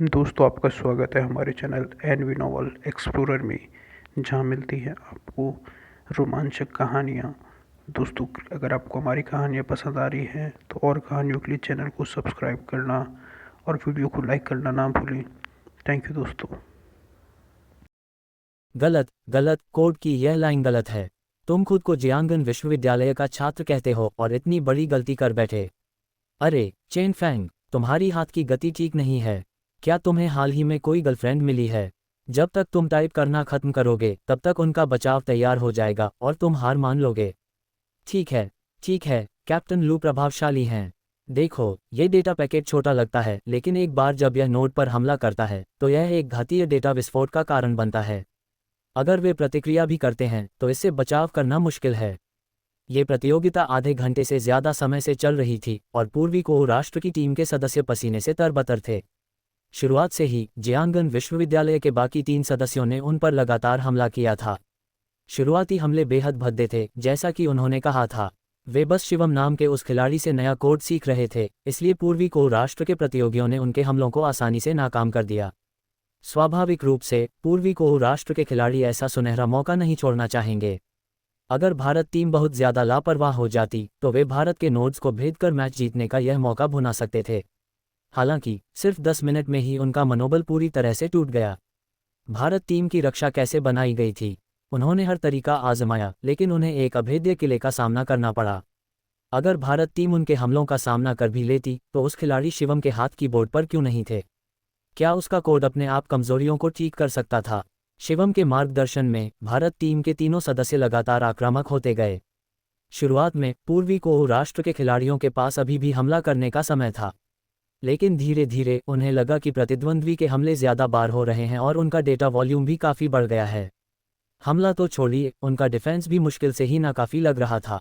दोस्तों, आपका स्वागत है हमारे चैनल एनवी नॉवल एक्सप्लोरर में, जहां मिलती हैं आपको रोमांचक कहानियां। दोस्तों, अगर आपको हमारी कहानियां पसंद आ रही हैं तो और कहानियों के लिए चैनल को सब्सक्राइब करना और वीडियो को लाइक करना ना भूलें। थैंक यू दोस्तों। गलत गलत, कोड की यह लाइन गलत है। तुम खुद को जियांगन विश्वविद्यालय का छात्र कहते हो और इतनी बड़ी गलती कर बैठे। अरे चेन फैंग, तुम्हारी हाथ की गति ठीक नहीं है। क्या तुम्हें हाल ही में कोई गर्लफ्रेंड मिली है? जब तक तुम टाइप करना खत्म करोगे तब तक उनका बचाव तैयार हो जाएगा और तुम हार मान लोगे। ठीक है, ठीक है, कैप्टन लू प्रभावशाली हैं। देखो, ये डेटा पैकेट छोटा लगता है, लेकिन एक बार जब यह नोड पर हमला करता है तो यह एक घातीय डेटा विस्फोट का कारण बनता है। अगर वे प्रतिक्रिया भी करते हैं तो इससे बचाव करना मुश्किल है। ये प्रतियोगिता आधे घंटे से ज्यादा समय से चल रही थी और पूर्वी कोहू राष्ट्र की टीम के सदस्य पसीने से तरबतर थे। शुरुआत से ही जियांगन विश्वविद्यालय के बाकी 3 सदस्यों ने उन पर लगातार हमला किया था। शुरुआती हमले बेहद भद्दे थे, जैसा कि उन्होंने कहा था। वे बस शिवम नाम के उस खिलाड़ी से नया कोड सीख रहे थे, इसलिए पूर्वी कोहू राष्ट्र के प्रतियोगियों ने उनके हमलों को आसानी से नाकाम कर दिया। स्वाभाविक रूप से पूर्वी कोहू राष्ट्र के खिलाड़ी ऐसा सुनहरा मौका नहीं छोड़ना चाहेंगे। अगर भारत टीम बहुत ज्यादा लापरवाह हो जाती तो वे भारत के नोड्स को भेद कर मैच जीतने का यह मौका भुना सकते थे। हालांकि सिर्फ 10 मिनट में ही उनका मनोबल पूरी तरह से टूट गया। भारत टीम की रक्षा कैसे बनाई गई थी? उन्होंने हर तरीका आजमाया, लेकिन उन्हें एक अभेद्य किले का सामना करना पड़ा। अगर भारत टीम उनके हमलों का सामना कर भी लेती तो उस खिलाड़ी शिवम के हाथ कीबोर्ड पर क्यों नहीं थे? क्या उसका कोड अपने आप कमजोरियों को ठीक कर सकता था? शिवम के मार्गदर्शन में भारत टीम के तीनों सदस्य लगातार आक्रामक होते गए। शुरुआत में पूर्वी कोहू राष्ट्र के खिलाड़ियों के पास अभी भी हमला करने का समय था, लेकिन धीरे धीरे उन्हें लगा कि प्रतिद्वंद्वी के हमले ज्यादा बार हो रहे हैं और उनका डेटा वॉल्यूम भी काफी बढ़ गया है। हमला तो छोड़िए, उनका डिफेंस भी मुश्किल से ही नाकाफी लग रहा था।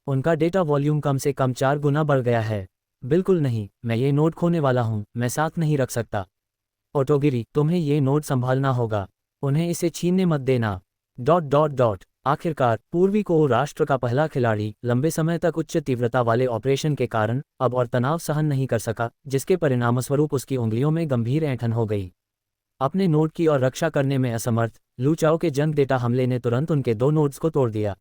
उनका डेटा वॉल्यूम कम से कम 4 गुना बढ़ गया है। बिल्कुल नहीं, मैं ये नोट खोने वाला हूँ, मैं साथ नहीं रख सकता। ओटोगिरी, तुम्हें ये नोट संभालना होगा, उन्हें इसे छीनने मत देना। Dot dot dot. आखिरकार पूर्वी कोहू राष्ट्र का पहला खिलाड़ी लंबे समय तक उच्च तीव्रता वाले ऑपरेशन के कारण अब और तनाव सहन नहीं कर सका, जिसके परिणामस्वरूप उसकी उंगलियों में गंभीर ऐंठन हो गई। अपने नोट की और रक्षा करने में असमर्थ लू चाओ के जंग डेटा हमले ने तुरंत उनके 2 नोड्स को तोड़ दिया।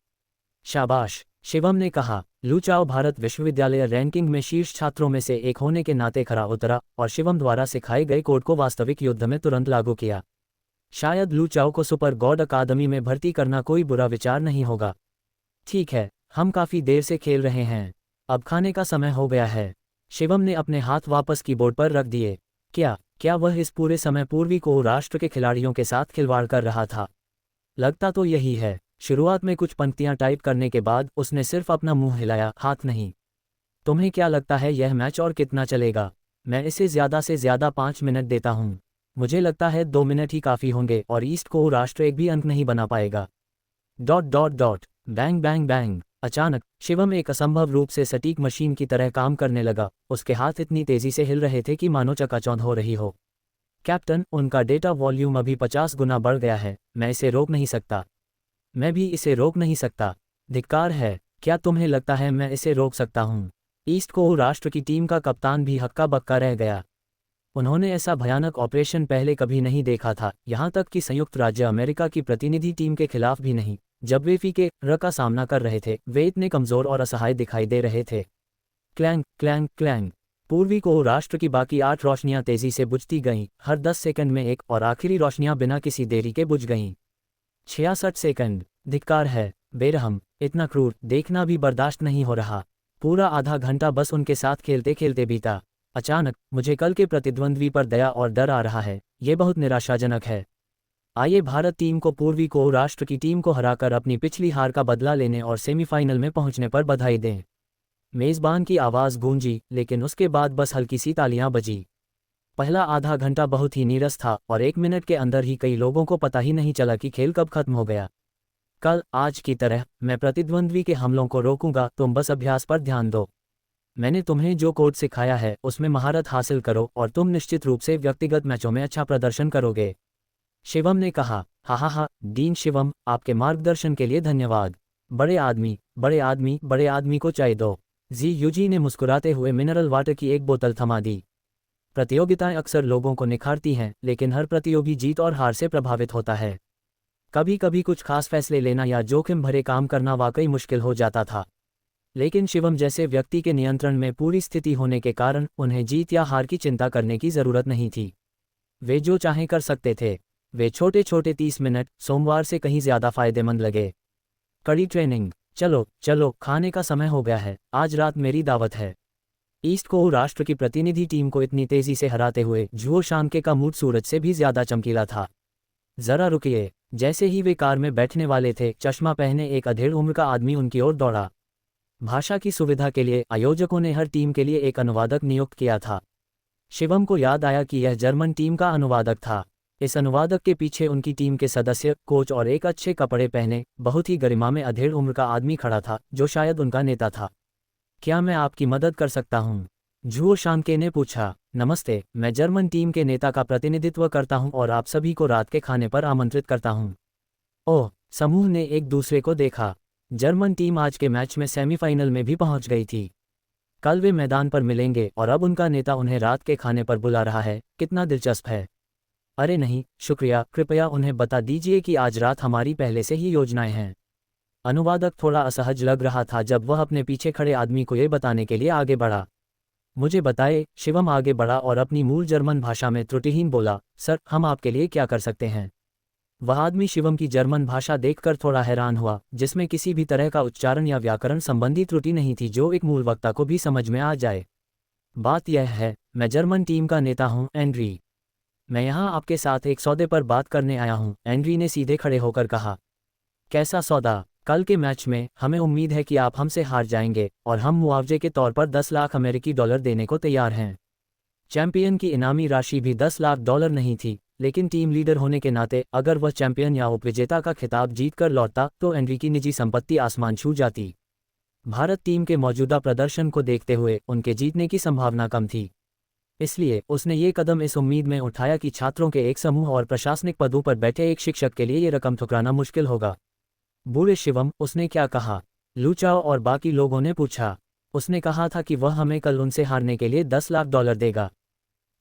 शाबाश, शिवम ने कहा। लू चाओ भारत विश्वविद्यालय रैंकिंग में शीर्ष छात्रों में से एक होने के नाते खरा उतरा और शिवम द्वारा सिखाए गए कोड को वास्तविक युद्ध में तुरंत लागू किया। शायद लू चाओ को सुपर गॉड अकादमी में भर्ती करना कोई बुरा विचार नहीं होगा। ठीक है, हम काफी देर से खेल रहे हैं, अब खाने का समय हो गया है। शिवम ने अपने हाथ वापस कीबोर्ड पर रख दिए। क्या वह इस पूरे समय पूर्वी कोहू राष्ट्र के खिलाड़ियों के साथ खिलवाड़ कर रहा था? लगता तो यही है। शुरुआत में कुछ पंक्तियां टाइप करने के बाद उसने सिर्फ अपना मुंह हिलाया, हाथ नहीं। तुम्हें क्या लगता है यह मैच और कितना चलेगा? मैं इसे ज्यादा से ज्यादा 5 मिनट देता हूँ। मुझे लगता है 2 मिनट ही काफी होंगे और ईस्ट कोहू राष्ट्र एक भी अंक नहीं बना पाएगा। Dot dot dot. Bang bang bang. अचानक शिवम एक असंभव रूप से सटीक मशीन की तरह काम करने लगा। उसके हाथ इतनी तेजी से हिल रहे थे कि मानो चकाचौंध हो रही हो। कैप्टन, उनका डेटा वॉल्यूम अभी 50 गुना बढ़ गया है, मैं इसे रोक नहीं सकता। मैं भी इसे रोक नहीं सकता। धिक्कार है। क्या तुम्हें लगता है मैं इसे रोक सकता हूँ? ईस्ट कोहू राष्ट्र की टीम का कप्तान भी हक्का बक्का रह गया। उन्होंने ऐसा भयानक ऑपरेशन पहले कभी नहीं देखा था, यहाँ तक कि संयुक्त राज्य अमेरिका की प्रतिनिधि टीम के खिलाफ भी नहीं। जब वे फीके र का सामना कर रहे थे वे इतने कमजोर और असहाय दिखाई दे रहे थे। Clang clang clang. पूर्वी कोहू राष्ट्र की बाकी 8 रोशनियां तेजी से बुझती गईं, हर 10 सेकंड में एक, और आखिरी रोशनियां बिना किसी देरी के बुझ गईं। 66 सेकंड। धिक्कार है, बेरहम, इतना क्रूर देखना भी बर्दाश्त नहीं हो रहा। पूरा आधा घंटा बस उनके साथ खेलते खेलते बीता। अचानक मुझे कल के प्रतिद्वंद्वी पर दया और डर आ रहा है, ये बहुत निराशाजनक है। आइए भारत टीम को पूर्वी कोहू राष्ट्र की टीम को हराकर अपनी पिछली हार का बदला लेने और सेमीफाइनल में पहुंचने पर बधाई दें। मेजबान की आवाज़ गूंजी, लेकिन उसके बाद बस हल्की सी तालियां बजी। पहला आधा घंटा बहुत ही नीरस था और 1 मिनट के अंदर ही कई लोगों को पता ही नहीं चला कि खेल कब खत्म हो गया। कल आज की तरह मैं प्रतिद्वंद्वी के हमलों को रोकूंगा, तुम बस अभ्यास पर ध्यान दो। मैंने तुम्हें जो कोड सिखाया है उसमें महारत हासिल करो और तुम निश्चित रूप से व्यक्तिगत मैचों में अच्छा प्रदर्शन करोगे। शिवम ने कहा। हा, डीन शिवम, आपके मार्गदर्शन के लिए धन्यवाद। बड़े आदमी, बड़े आदमी, बड़े आदमी को चाय दो। जी यूजी ने मुस्कुराते हुए मिनरल वाटर की एक बोतल थमा दी। प्रतियोगिताएं अक्सर लोगों को निखारती हैं, लेकिन हर प्रतियोगी जीत और हार से प्रभावित होता है। कभी कभी कुछ खास फैसले लेना या जोखिम भरे काम करना वाकई मुश्किल हो जाता था। लेकिन शिवम जैसे व्यक्ति के नियंत्रण में पूरी स्थिति होने के कारण उन्हें जीत या हार की चिंता करने की जरूरत नहीं थी। वे जो चाहें कर सकते थे। वे छोटे छोटे 30 मिनट सोमवार से कहीं ज्यादा फायदेमंद लगे। कड़ी ट्रेनिंग। चलो चलो, खाने का समय हो गया है, आज रात मेरी दावत है। ईस्ट कोऊ राष्ट्र की प्रतिनिधि टीम को इतनी तेजी से हराते हुए जुओ शांके का मूड सूरज से भी ज्यादा चमकीला था। जरा रुकिए। जैसे ही वे कार में बैठने वाले थे, चश्मा पहने एक अधेड़ उम्र का आदमी उनकी ओर दौड़ा। भाषा की सुविधा के लिए आयोजकों ने हर टीम के लिए एक अनुवादक नियुक्त किया था। शिवम को याद आया कि यह जर्मन टीम का अनुवादक था। इस अनुवादक के पीछे उनकी टीम के सदस्य, कोच और एक अच्छे कपड़े पहने बहुत ही गरिमा में अधेड़ उम्र का आदमी खड़ा था, जो शायद उनका नेता था। क्या मैं आपकी मदद कर सकता हूँ? जुओ शांके ने पूछा। नमस्ते, मैं जर्मन टीम के नेता का प्रतिनिधित्व करता हूँ और आप सभी को रात के खाने पर आमंत्रित करता हूँ। ओह, समूह ने एक दूसरे को देखा। जर्मन टीम आज के मैच में सेमीफाइनल में भी पहुंच गई थी। कल वे मैदान पर मिलेंगे और अब उनका नेता उन्हें रात के खाने पर बुला रहा है। कितना दिलचस्प है। अरे नहीं, शुक्रिया, कृपया उन्हें बता दीजिए कि आज रात हमारी पहले से ही योजनाएं हैं। अनुवादक थोड़ा असहज लग रहा था जब वह अपने पीछे खड़े आदमी को ये बताने के लिए आगे बढ़ा। मुझे बताए। शिवम आगे बढ़ा और अपनी मूल जर्मन भाषा में त्रुटिहीन बोला, सर, हम आपके लिए क्या कर सकते हैं? वह आदमी शिवम की जर्मन भाषा देखकर थोड़ा हैरान हुआ, जिसमें किसी भी तरह का उच्चारण या व्याकरण संबंधी त्रुटि नहीं थी जो एक मूल वक्ता को भी समझ में आ जाए। बात यह है, मैं जर्मन टीम का नेता हूं, एंड्री। मैं यहाँ आपके साथ एक सौदे पर बात करने आया हूं, एंड्री ने सीधे खड़े होकर कहा। कैसा सौदा? कल के मैच में हमें उम्मीद है कि आप हमसे हार जाएंगे और हम मुआवजे के तौर पर 10 लाख अमेरिकी डॉलर देने को तैयार हैं। चैंपियन की इनामी राशि भी 10 लाख डॉलर नहीं थी, लेकिन टीम लीडर होने के नाते अगर वह चैंपियन या उपविजेता का खिताब जीतकर लौटता तो एंड्री की निजी संपत्ति आसमान छू जाती। भारत टीम के मौजूदा प्रदर्शन को देखते हुए उनके जीतने की संभावना कम थी। इसलिए उसने ये कदम इस उम्मीद में उठाया कि छात्रों के एक समूह और प्रशासनिक पदों पर बैठे एक शिक्षक के लिए ये रकम ठुकराना मुश्किल होगा। बूढ़े शिवम, उसने क्या कहा? लूचाओ और बाकी लोगों ने पूछा। उसने कहा था कि वह हमें कल उनसे हारने के लिए 10 लाख डॉलर देगा।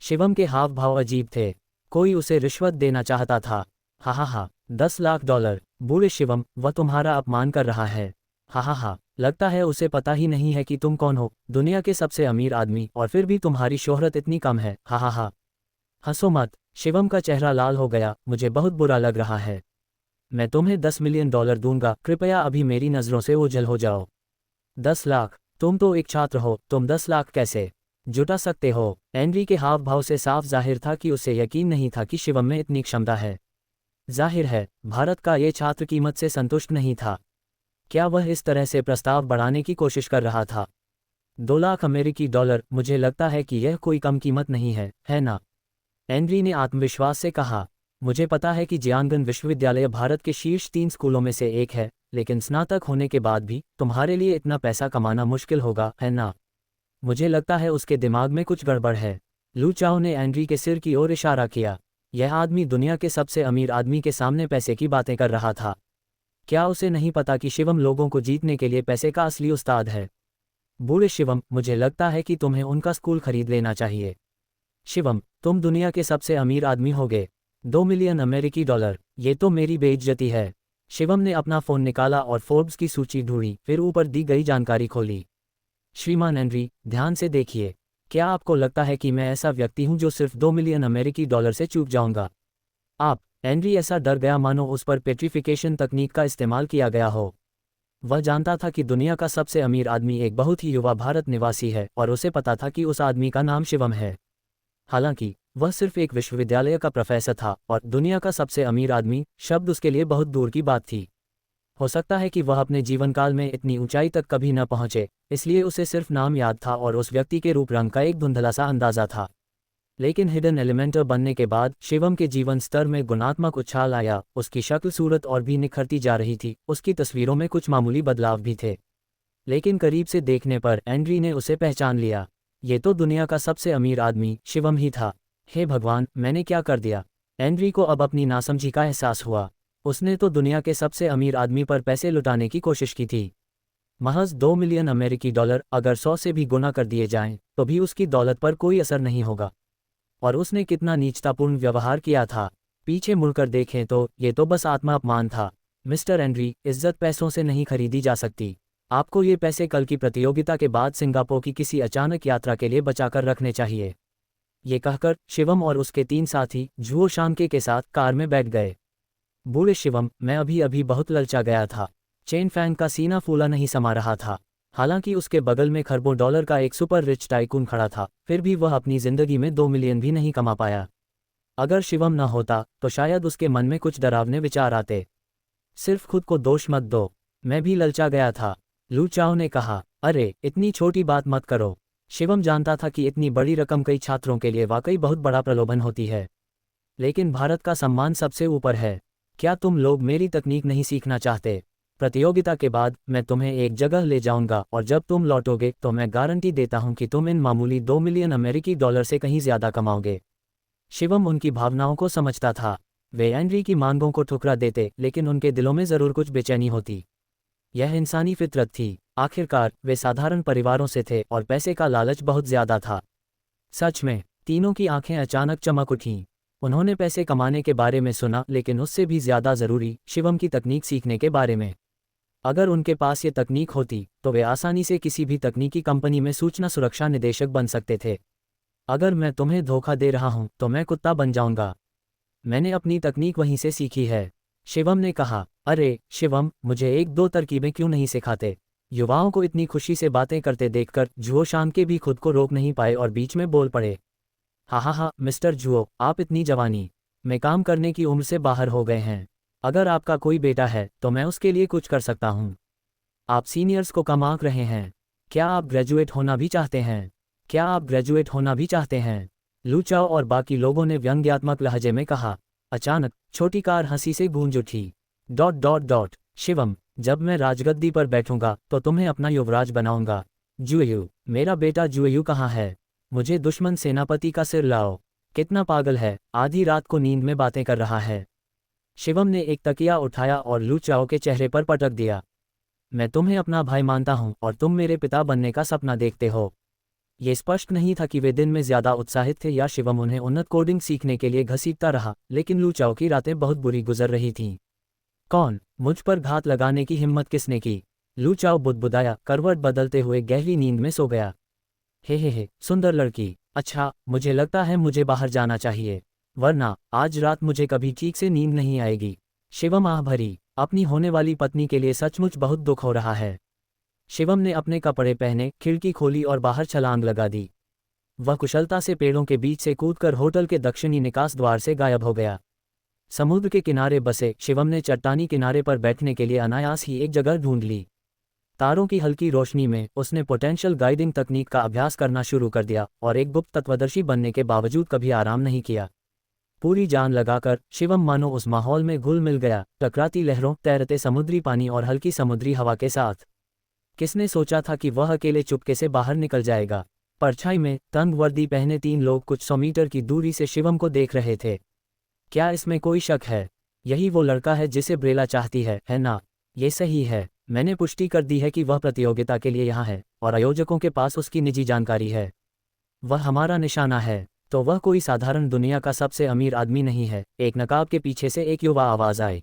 शिवम के हाव भाव अजीब थे। कोई उसे रिश्वत देना चाहता था। हा हा हा, 10 लाख डॉलर। बूढ़े शिवम, वह तुम्हारा अपमान कर रहा है। हा हा हा, लगता है उसे पता ही नहीं है कि तुम कौन हो, दुनिया के सबसे अमीर आदमी, और फिर भी तुम्हारी शोहरत इतनी कम है। हा हा हा। हंसो मत। शिवम का चेहरा लाल हो गया। मुझे बहुत बुरा लग रहा है। मैं तुम्हें 10 मिलियन डॉलर दूंगा, कृपया अभी मेरी नज़रों से ओझल हो जाओ। 10 लाख? तुम तो एक छात्र हो, तुम 10 लाख कैसे जुटा सकते हो? एंड्री के हाव भाव से साफ जाहिर था कि उसे यकीन नहीं था कि शिवम में इतनी क्षमता है। जाहिर है, भारत का ये छात्र कीमत से संतुष्ट नहीं था। क्या वह इस तरह से प्रस्ताव बढ़ाने की कोशिश कर रहा था? 2 लाख अमेरिकी डॉलर, मुझे लगता है कि यह कोई कम कीमत नहीं है ना? एंड्री ने आत्मविश्वास से कहा। मुझे पता है कि जियांगन विश्वविद्यालय भारत के शीर्ष 3 स्कूलों में से एक है, लेकिन स्नातक होने के बाद भी तुम्हारे लिए इतना पैसा कमाना मुश्किल होगा, है ना? मुझे लगता है उसके दिमाग में कुछ गड़बड़ है। लू चाओ ने एंड्री के सिर की ओर इशारा किया। यह आदमी दुनिया के सबसे अमीर आदमी के सामने पैसे की बातें कर रहा था। क्या उसे नहीं पता कि शिवम लोगों को जीतने के लिए पैसे का असली उस्ताद है? बूढ़े शिवम, मुझे लगता है कि तुम्हें उनका स्कूल खरीद लेना चाहिए। शिवम, तुम दुनिया के सबसे अमीर आदमी होगे। 2 मिलियन अमेरिकी डॉलर, ये तो मेरी बेइज्जती है। शिवम ने अपना फ़ोन निकाला और फोर्ब्स की सूची ढूंढी, फिर ऊपर दी गई जानकारी खोली। श्रीमान एंड्री, ध्यान से देखिए। क्या आपको लगता है कि मैं ऐसा व्यक्ति हूं जो सिर्फ 2 मिलियन अमेरिकी डॉलर से चूक जाऊंगा? आप? एंड्री ऐसा डर गया मानो उस पर पेट्रिफिकेशन तकनीक का इस्तेमाल किया गया हो। वह जानता था कि दुनिया का सबसे अमीर आदमी एक बहुत ही युवा भारत निवासी है और उसे पता था कि उस आदमी का नाम शिवम है। हालांकि वह सिर्फ एक विश्वविद्यालय का प्रोफेसर था और दुनिया का सबसे अमीर आदमी शब्द उसके लिए बहुत दूर की बात थी। हो सकता है कि वह अपने जीवनकाल में इतनी ऊंचाई तक कभी न पहुंचे, इसलिए उसे सिर्फ नाम याद था और उस व्यक्ति के रूप रंग का एक धुंधला सा अंदाजा था। लेकिन हिडन एलिमेंटर बनने के बाद शिवम के जीवन स्तर में गुणात्मक उछाल आया। उसकी शक्ल सूरत और भी निखरती जा रही थी। उसकी तस्वीरों में कुछ मामूली बदलाव भी थे, लेकिन करीब से देखने पर एंड्री ने उसे पहचान लिया। ये तो दुनिया का सबसे अमीर आदमी शिवम ही था। हे भगवान, मैंने क्या कर दिया? एंड्री को अब अपनी नासमझी का एहसास हुआ। उसने तो दुनिया के सबसे अमीर आदमी पर पैसे लुटाने की कोशिश की थी। महज 2 मिलियन अमेरिकी डॉलर अगर 100 से भी गुना कर दिए जाएं, तो भी उसकी दौलत पर कोई असर नहीं होगा। और उसने कितना नीचतापूर्ण व्यवहार किया था। पीछे मुड़कर देखें तो ये तो बस आत्मा अपमान था। मिस्टर एंड्री, इज्जत पैसों से नहीं खरीदी जा सकती। आपको ये पैसे कल की प्रतियोगिता के बाद सिंगापुर की किसी अचानक यात्रा के लिए बचाकर रखने चाहिए। ये कहकर शिवम और उसके 3 साथी जुओ शांके के साथ कार में बैठ गए। बूढ़े शिवम, मैं अभी अभी बहुत ललचा गया था। चेन फैंग का सीना फूला नहीं समा रहा था। हालांकि उसके बगल में खरबों डॉलर का एक सुपर रिच टाइकून खड़ा था, फिर भी वह अपनी जिंदगी में 2 मिलियन भी नहीं कमा पाया। अगर शिवम न होता तो शायद उसके मन में कुछ डरावने विचार आते। सिर्फ खुद को दोष मत दो, मैं भी ललचा गया था, लू चाओ ने कहा। अरे, इतनी छोटी बात मत करो। शिवम जानता था कि इतनी बड़ी रकम कई छात्रों के लिए वाकई बहुत बड़ा प्रलोभन होती है, लेकिन भारत का सम्मान सबसे ऊपर है। क्या तुम लोग मेरी तकनीक नहीं सीखना चाहते? प्रतियोगिता के बाद मैं तुम्हें एक जगह ले जाऊंगा और जब तुम लौटोगे तो मैं गारंटी देता हूं कि तुम इन मामूली 2 मिलियन अमेरिकी डॉलर से कहीं ज्यादा कमाओगे। शिवम उनकी भावनाओं को समझता था। वे एंड्री की मांगों को ठुकरा देते, लेकिन उनके दिलों में जरूर कुछ बेचैनी होती। यह इंसानी फितरत थी। आखिरकार वे साधारण परिवारों से थे और पैसे का लालच बहुत ज्यादा था। सच में, तीनों की आंखें अचानक चमक उठीं। उन्होंने पैसे कमाने के बारे में सुना, लेकिन उससे भी ज्यादा जरूरी शिवम की तकनीक सीखने के बारे में। अगर उनके पास ये तकनीक होती तो वे आसानी से किसी भी तकनीकी कंपनी में सूचना सुरक्षा निदेशक बन सकते थे। अगर मैं तुम्हें धोखा दे रहा हूं तो मैं कुत्ता बन जाऊंगा। मैंने अपनी तकनीक वहीं से सीखी है, शिवम ने कहा। अरे शिवम, मुझे 1-2 तरकीबें क्यों नहीं सिखाते? युवाओं को इतनी खुशी से बातें करते देखकर जुओ शाम के भी खुद को रोक नहीं पाए और बीच में बोल पड़े। हा, मिस्टर जुओ, आप इतनी जवानी में काम करने की उम्र से बाहर हो गए हैं। अगर आपका कोई बेटा है तो मैं उसके लिए कुछ कर सकता हूँ। आप सीनियर्स को कम आंक रहे हैं। क्या आप ग्रेजुएट होना भी चाहते हैं? क्या आप ग्रेजुएट होना भी चाहते हैं? लू चाओ और बाकी लोगों ने व्यंग्यात्मक लहजे में कहा। अचानक छोटी कार हंसी से गूंज उठी। ... शिवम, जब मैं राजगद्दी पर बैठूंगा तो तुम्हें अपना युवराज बनाऊंगा। जुएयू, मेरा बेटा जुएयू कहाँ है? मुझे दुश्मन सेनापति का सिर लाओ। कितना पागल है, आधी रात को नींद में बातें कर रहा है। शिवम ने एक तकिया उठाया और लू चाओ के चेहरे पर पटक दिया। मैं तुम्हें अपना भाई मानता हूं और तुम मेरे पिता बनने का सपना देखते हो। ये स्पष्ट नहीं था कि वे दिन में ज्यादा उत्साहित थे या शिवम उन्हें उन्नत कोडिंग सीखने के लिए घसीटता रहा, लेकिन लू चाओ की रातें बहुत बुरी गुजर रही थीं। कौन? मुझ पर घात लगाने की हिम्मत किसने की? लू चाओ बुदबुदाया, करवट बदलते हुए गहरी नींद में सो गया। हे, सुंदर लड़की। अच्छा, मुझे लगता है मुझे बाहर जाना चाहिए, वरना आज रात मुझे कभी ठीक से नींद नहीं आएगी। शिवम आह भरी। अपनी होने वाली पत्नी के लिए सचमुच बहुत दुख हो रहा है। शिवम ने अपने कपड़े पहने, खिड़की खोली और बाहर छलांग लगा दी। वह कुशलता से पेड़ों के बीच से कूदकर होटल के दक्षिणी निकास द्वार से गायब हो गया। समुद्र के किनारे बसे शिवम ने चट्टानी किनारे पर बैठने के लिए अनायास ही एक जगह ढूंढ ली। तारों की हल्की रोशनी में उसने पोटेंशियल गाइडिंग तकनीक का अभ्यास करना शुरू कर दिया और एक गुप्त तत्वदर्शी बनने के बावजूद कभी आराम नहीं किया। पूरी जान लगाकर शिवम मानो उस माहौल में घुल मिल गया, टकराती लहरों, तैरते समुद्री पानी और हल्की समुद्री हवा के साथ। किसने सोचा था कि वह अकेले चुपके से बाहर निकल जाएगा? परछाई में तंग वर्दी पहने 3 लोग कुछ 100 मीटर की दूरी से शिवम को देख रहे थे। क्या इसमें कोई शक है? यही वो लड़का है जिसे ब्रेला चाहती है ना? ये सही है। मैंने पुष्टि कर दी है कि वह प्रतियोगिता के लिए यहाँ है और आयोजकों के पास उसकी निजी जानकारी है। वह हमारा निशाना है। तो वह कोई साधारण दुनिया का सबसे अमीर आदमी नहीं है। एक नकाब के पीछे से एक युवा आवाज आई।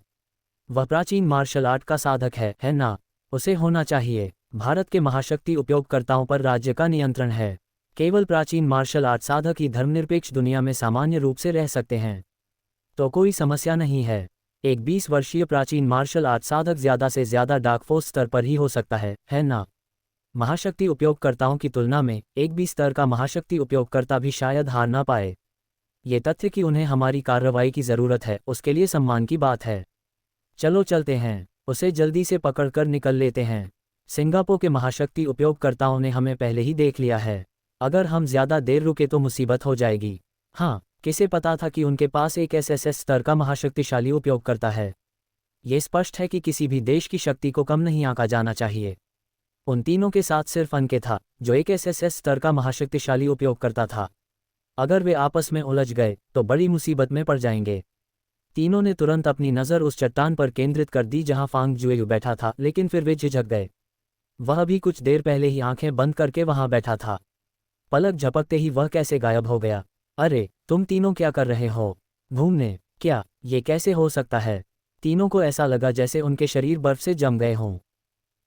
वह प्राचीन मार्शल आर्ट का साधक है ना? उसे होना चाहिए। भारत के महाशक्ति उपयोगकर्ताओं पर राज्य का नियंत्रण है। केवल प्राचीन मार्शल आर्ट साधक ही धर्मनिरपेक्ष दुनिया में सामान्य रूप से रह सकते हैं। तो कोई समस्या नहीं है। एक 20 वर्षीय प्राचीन मार्शल आर्ट साधक ज्यादा से ज्यादा डार्क फोर्स स्तर पर ही हो सकता है ना? महाशक्ति उपयोगकर्ताओं की तुलना में एक 20 स्तर का महाशक्ति उपयोगकर्ता भी शायद हार ना पाए। ये तथ्य कि उन्हें हमारी कार्रवाई की जरूरत है, उसके लिए सम्मान की बात है। चलो चलते हैं, उसे जल्दी से पकड़कर निकल लेते हैं। सिंगापुर के महाशक्ति उपयोगकर्ताओं ने हमें पहले ही देख लिया है। अगर हम ज्यादा देर रुके तो मुसीबत हो जाएगी। हाँ, किसे पता था कि उनके पास एक एसएसएस स्तर का महाशक्तिशाली उपयोगकर्ता है। ये स्पष्ट है कि किसी भी देश की शक्ति को कम नहीं आंका जाना चाहिए। उन तीनों के साथ सिर्फ अनके था, जो एक एसएसएस स्तर का महाशक्तिशाली उपयोगकर्ता था। अगर वे आपस में उलझ गए तो बड़ी मुसीबत में पड़ जाएंगे। तीनों ने तुरंत अपनी नज़र उस चट्टान पर केंद्रित कर दी जहां फांग जुएयू बैठा था, लेकिन फिर वे झिझक गए। वह भी कुछ देर पहले ही आंखें बंद करके वहां बैठा था। पलक झपकते ही वह कैसे गायब हो गया? अरे, तुम तीनों क्या कर रहे हो? घूमने? क्या ये कैसे हो सकता है? तीनों को ऐसा लगा जैसे उनके शरीर बर्फ से जम गए हों।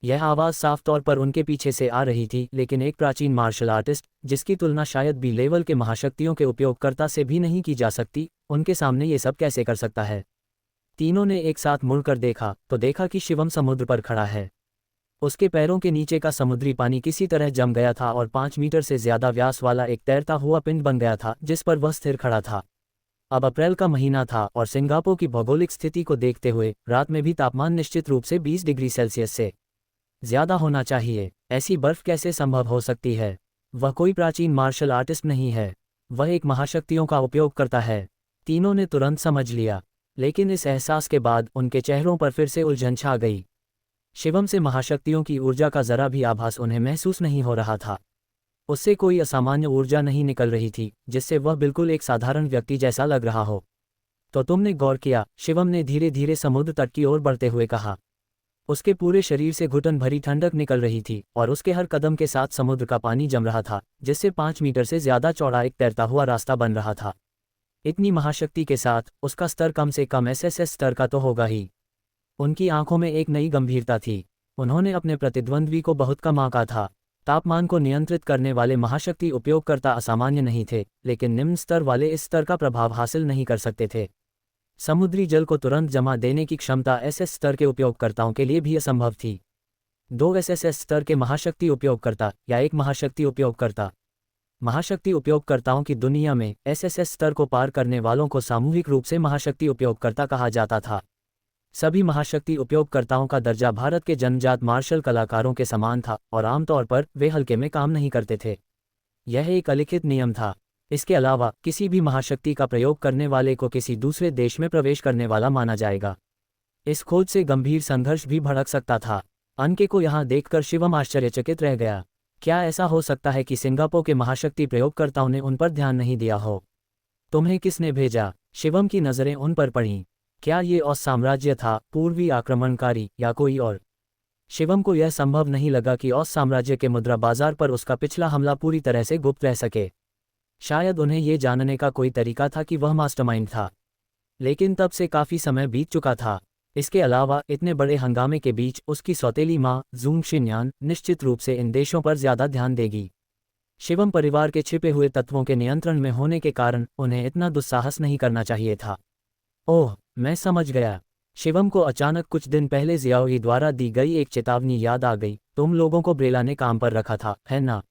यह आवाज़ साफ तौर पर उनके पीछे से आ रही थी, लेकिन एक प्राचीन मार्शल आर्टिस्ट, जिसकी तुलना शायद बी लेवल के महाशक्तियों के उपयोगकर्ता से भी नहीं की जा सकती, उनके सामने ये सब कैसे कर सकता है? तीनों ने एक साथ मुड़कर देखा तो देखा कि शिवम समुद्र पर खड़ा है। उसके पैरों के नीचे का समुद्री पानी किसी तरह जम गया था और 5 मीटर से ज्यादा व्यास वाला एक तैरता हुआ पिंड बन गया था जिस पर वह स्थिर खड़ा था। अब अप्रैल का महीना था और सिंगापुर की भौगोलिक स्थिति को देखते हुए रात में भी तापमान निश्चित रूप से 20 डिग्री सेल्सियस से ज्यादा होना चाहिए। ऐसी बर्फ कैसे संभव हो सकती है? वह कोई प्राचीन मार्शल आर्टिस्ट नहीं है, वह एक महाशक्तियों का उपयोग करता है। तीनों ने तुरंत समझ लिया, लेकिन इस एहसास के बाद उनके चेहरों पर फिर से उलझन छा गई। शिवम से महाशक्तियों की ऊर्जा का जरा भी आभास उन्हें महसूस नहीं हो रहा था। उससे कोई असामान्य ऊर्जा नहीं निकल रही थी जिससे वह बिल्कुल एक साधारण व्यक्ति जैसा लग रहा हो। तो तुमने गौर किया? शिवम ने धीरे धीरे समुद्र तट की ओर बढ़ते हुए कहा। उसके पूरे शरीर से घुटन भरी ठंडक निकल रही थी और उसके हर कदम के साथ समुद्र का पानी जम रहा था, जिससे 5 मीटर से ज्यादा चौड़ा एक तैरता हुआ रास्ता बन रहा था। इतनी महाशक्ति के साथ उसका स्तर कम से कम एसएसएस स्तर का तो होगा ही। उनकी आंखों में एक नई गंभीरता थी। उन्होंने अपने प्रतिद्वंद्वी को बहुत कम आंका था। तापमान को नियंत्रित करने वाले महाशक्ति उपयोगकर्ता असामान्य नहीं थे, लेकिन निम्न स्तर वाले इस स्तर का प्रभाव हासिल नहीं कर सकते थे। समुद्री जल को तुरंत जमा देने की क्षमता एसएस स्तर के उपयोगकर्ताओं के लिए भी असंभव थी। 2 एसएसएस स्तर के महाशक्ति उपयोगकर्ता या एक महाशक्ति उपयोगकर्ता। महाशक्ति उपयोगकर्ताओं की दुनिया में एसएसएस स्तर को पार करने वालों को सामूहिक रूप से महाशक्ति उपयोगकर्ता कहा जाता था। सभी महाशक्ति उपयोगकर्ताओं का दर्जा भारत के जन्मजात मार्शल कलाकारों के समान था और आमतौर पर वे हल्के में काम नहीं करते थे। यह एक अलिखित नियम था। इसके अलावा किसी भी महाशक्ति का प्रयोग करने वाले को किसी दूसरे देश में प्रवेश करने वाला माना जाएगा। इस खोज से गंभीर संघर्ष भी भड़क सकता था। अनके को यहाँ देखकर शिवम आश्चर्यचकित रह गया। क्या ऐसा हो सकता है कि सिंगापुर के महाशक्ति प्रयोगकर्ताओं ने उन पर ध्यान नहीं दिया हो? तुम्हें किसने भेजा? शिवम की नज़रें उन पर पड़ीं। क्या ये ऑस साम्राज्य था, पूर्वी आक्रमणकारी, या कोई और? शिवम को यह संभव नहीं लगा कि ऑस साम्राज्य के मुद्रा बाजार पर उसका पिछला हमला पूरी तरह से गुप्त रह सके। शायद उन्हें ये जानने का कोई तरीका था कि वह मास्टरमाइंड था, लेकिन तब से काफ़ी समय बीत चुका था। इसके अलावा इतने बड़े हंगामे के बीच उसकी सौतेली माँ जूंग शिन्यान निश्चित रूप से इन देशों पर ज़्यादा ध्यान देगी। शिवम परिवार के छिपे हुए तत्वों के नियंत्रण में होने के कारण उन्हें इतना दुस्साहस नहीं करना चाहिए था। ओह, मैं समझ गया। शिवम को अचानक कुछ दिन पहले जियाओई द्वारा दी गई एक चेतावनी याद आ गई। तुम लोगों को ब्रेला ने काम पर रखा था, है ना?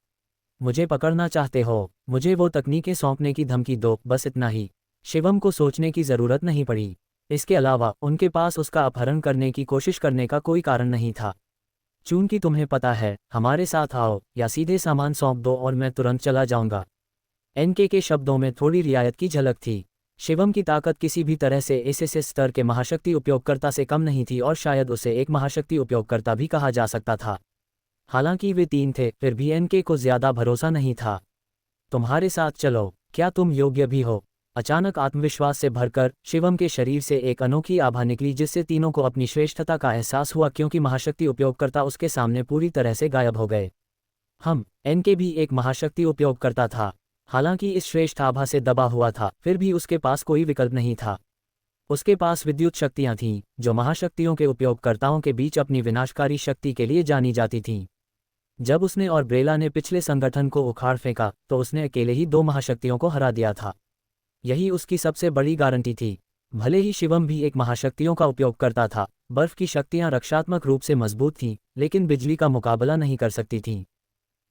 मुझे पकड़ना चाहते हो? मुझे वो तकनीकें सौंपने की धमकी दो, बस इतना ही। शिवम को सोचने की ज़रूरत नहीं पड़ी। इसके अलावा उनके पास उसका अपहरण करने की कोशिश करने का कोई कारण नहीं था। चूंकि तुम्हें पता है, हमारे साथ आओ या सीधे सामान सौंप दो और मैं तुरंत चला जाऊंगा। एनके के शब्दों में थोड़ी रियायत की झलक थी। शिवम की ताकत किसी भी तरह से एसएसएस स्तर के महाशक्ति उपयोगकर्ता से कम नहीं थी और शायद उसे एक महाशक्ति उपयोगकर्ता भी कहा जा सकता था। हालांकि वे 3 थे, फिर भी एनके को ज्यादा भरोसा नहीं था। तुम्हारे साथ चलो, क्या तुम योग्य भी हो? अचानक आत्मविश्वास से भरकर शिवम के शरीर से एक अनोखी आभा निकली जिससे तीनों को अपनी श्रेष्ठता का एहसास हुआ, क्योंकि महाशक्ति उपयोगकर्ता उसके सामने पूरी तरह से गायब हो गए। एनके भी एक महाशक्ति उपयोगकर्ता था। हालांकि इस श्रेष्ठ आभा से दबा हुआ था, फिर भी उसके पास कोई विकल्प नहीं था। उसके पास विद्युत शक्तियां थीं, जो महाशक्तियों के उपयोगकर्ताओं के बीच अपनी विनाशकारी शक्ति के लिए जानी जाती थीं। जब उसने और ब्रेला ने पिछले संगठन को उखाड़ फेंका, तो उसने अकेले ही 2 महाशक्तियों को हरा दिया था। यही उसकी सबसे बड़ी गारंटी थी। भले ही शिवम भी एक महाशक्तियों का उपयोग करता था, बर्फ की शक्तियां रक्षात्मक रूप से मजबूत थीं, लेकिन बिजली का मुकाबला नहीं कर सकती थीं।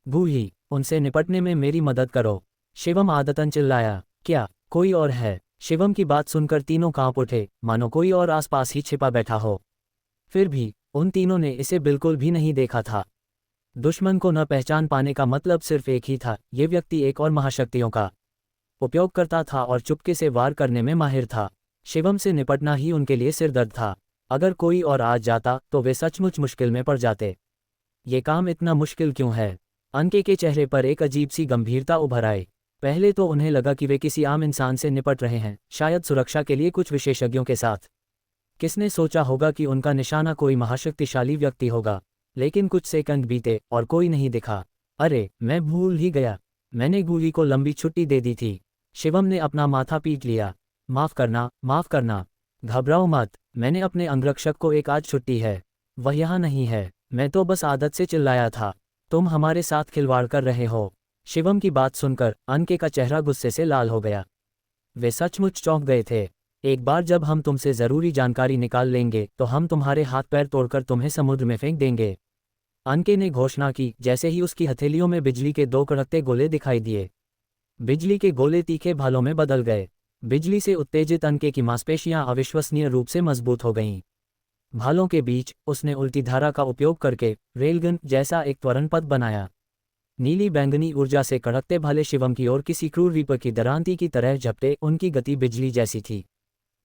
बूही, उनसे निपटने में मेरी मदद करो, शिवम आदतन चिल्लाया। क्या कोई और है? शिवम की बात सुनकर तीनों कांप उठे, मानो कोई और आसपास ही छिपा बैठा हो। फिर भी उन तीनों ने इसे बिल्कुल भी नहीं देखा था। दुश्मन को न पहचान पाने का मतलब सिर्फ एक ही था, ये व्यक्ति एक और महाशक्तियों का उपयोगकर्ता था और चुपके से वार करने में माहिर था। शिवम से निपटना ही उनके लिए सिरदर्द था। अगर कोई और आ जाता तो वे सचमुच मुश्किल में पड़ जाते। ये काम इतना मुश्किल क्यों है? अनके के चेहरे पर एक अजीब सी गंभीरता उभर आई। पहले तो उन्हें लगा कि वे किसी आम इंसान से निपट रहे हैं, शायद सुरक्षा के लिए कुछ विशेषज्ञों के साथ। किसने सोचा होगा कि उनका निशाना कोई महाशक्तिशाली व्यक्ति होगा? लेकिन कुछ सेकंड बीते और कोई नहीं दिखा। अरे, मैं भूल ही गया, मैंने गूली को लंबी छुट्टी दे दी थी। शिवम ने अपना माथा पीट लिया। माफ करना, माफ करना। घबराओ मत, मैंने अपने अंगरक्षक को एक आज छुट्टी है। वह यहाँ नहीं है। मैं तो बस आदत से चिल्लाया था। तुम हमारे साथ खिलवाड़ कर रहे हो। शिवम की बात सुनकर अनके का चेहरा गुस्से से लाल हो गया। वे सचमुच चौंक गए थे। एक बार जब हम तुमसे ज़रूरी जानकारी निकाल लेंगे तो हम तुम्हारे हाथ पैर तोड़कर तुम्हें समुद्र में फेंक देंगे। अनके ने घोषणा की जैसे ही उसकी हथेलियों में बिजली के 2 कड़कते गोले दिखाई दिए। बिजली के गोले तीखे भालों में बदल गए। बिजली से उत्तेजित अनके की मांसपेशियां अविश्वसनीय रूप से मजबूत हो गईं। भालों के बीच उसने उल्टी धारा का उपयोग करके रेलगन जैसा एक त्वरण पथ बनाया। नीली बैंगनी ऊर्जा से कड़कते भाले शिवम की ओर किसी क्रूर रीपर की दरांती की तरह झपटे। उनकी गति बिजली जैसी थी।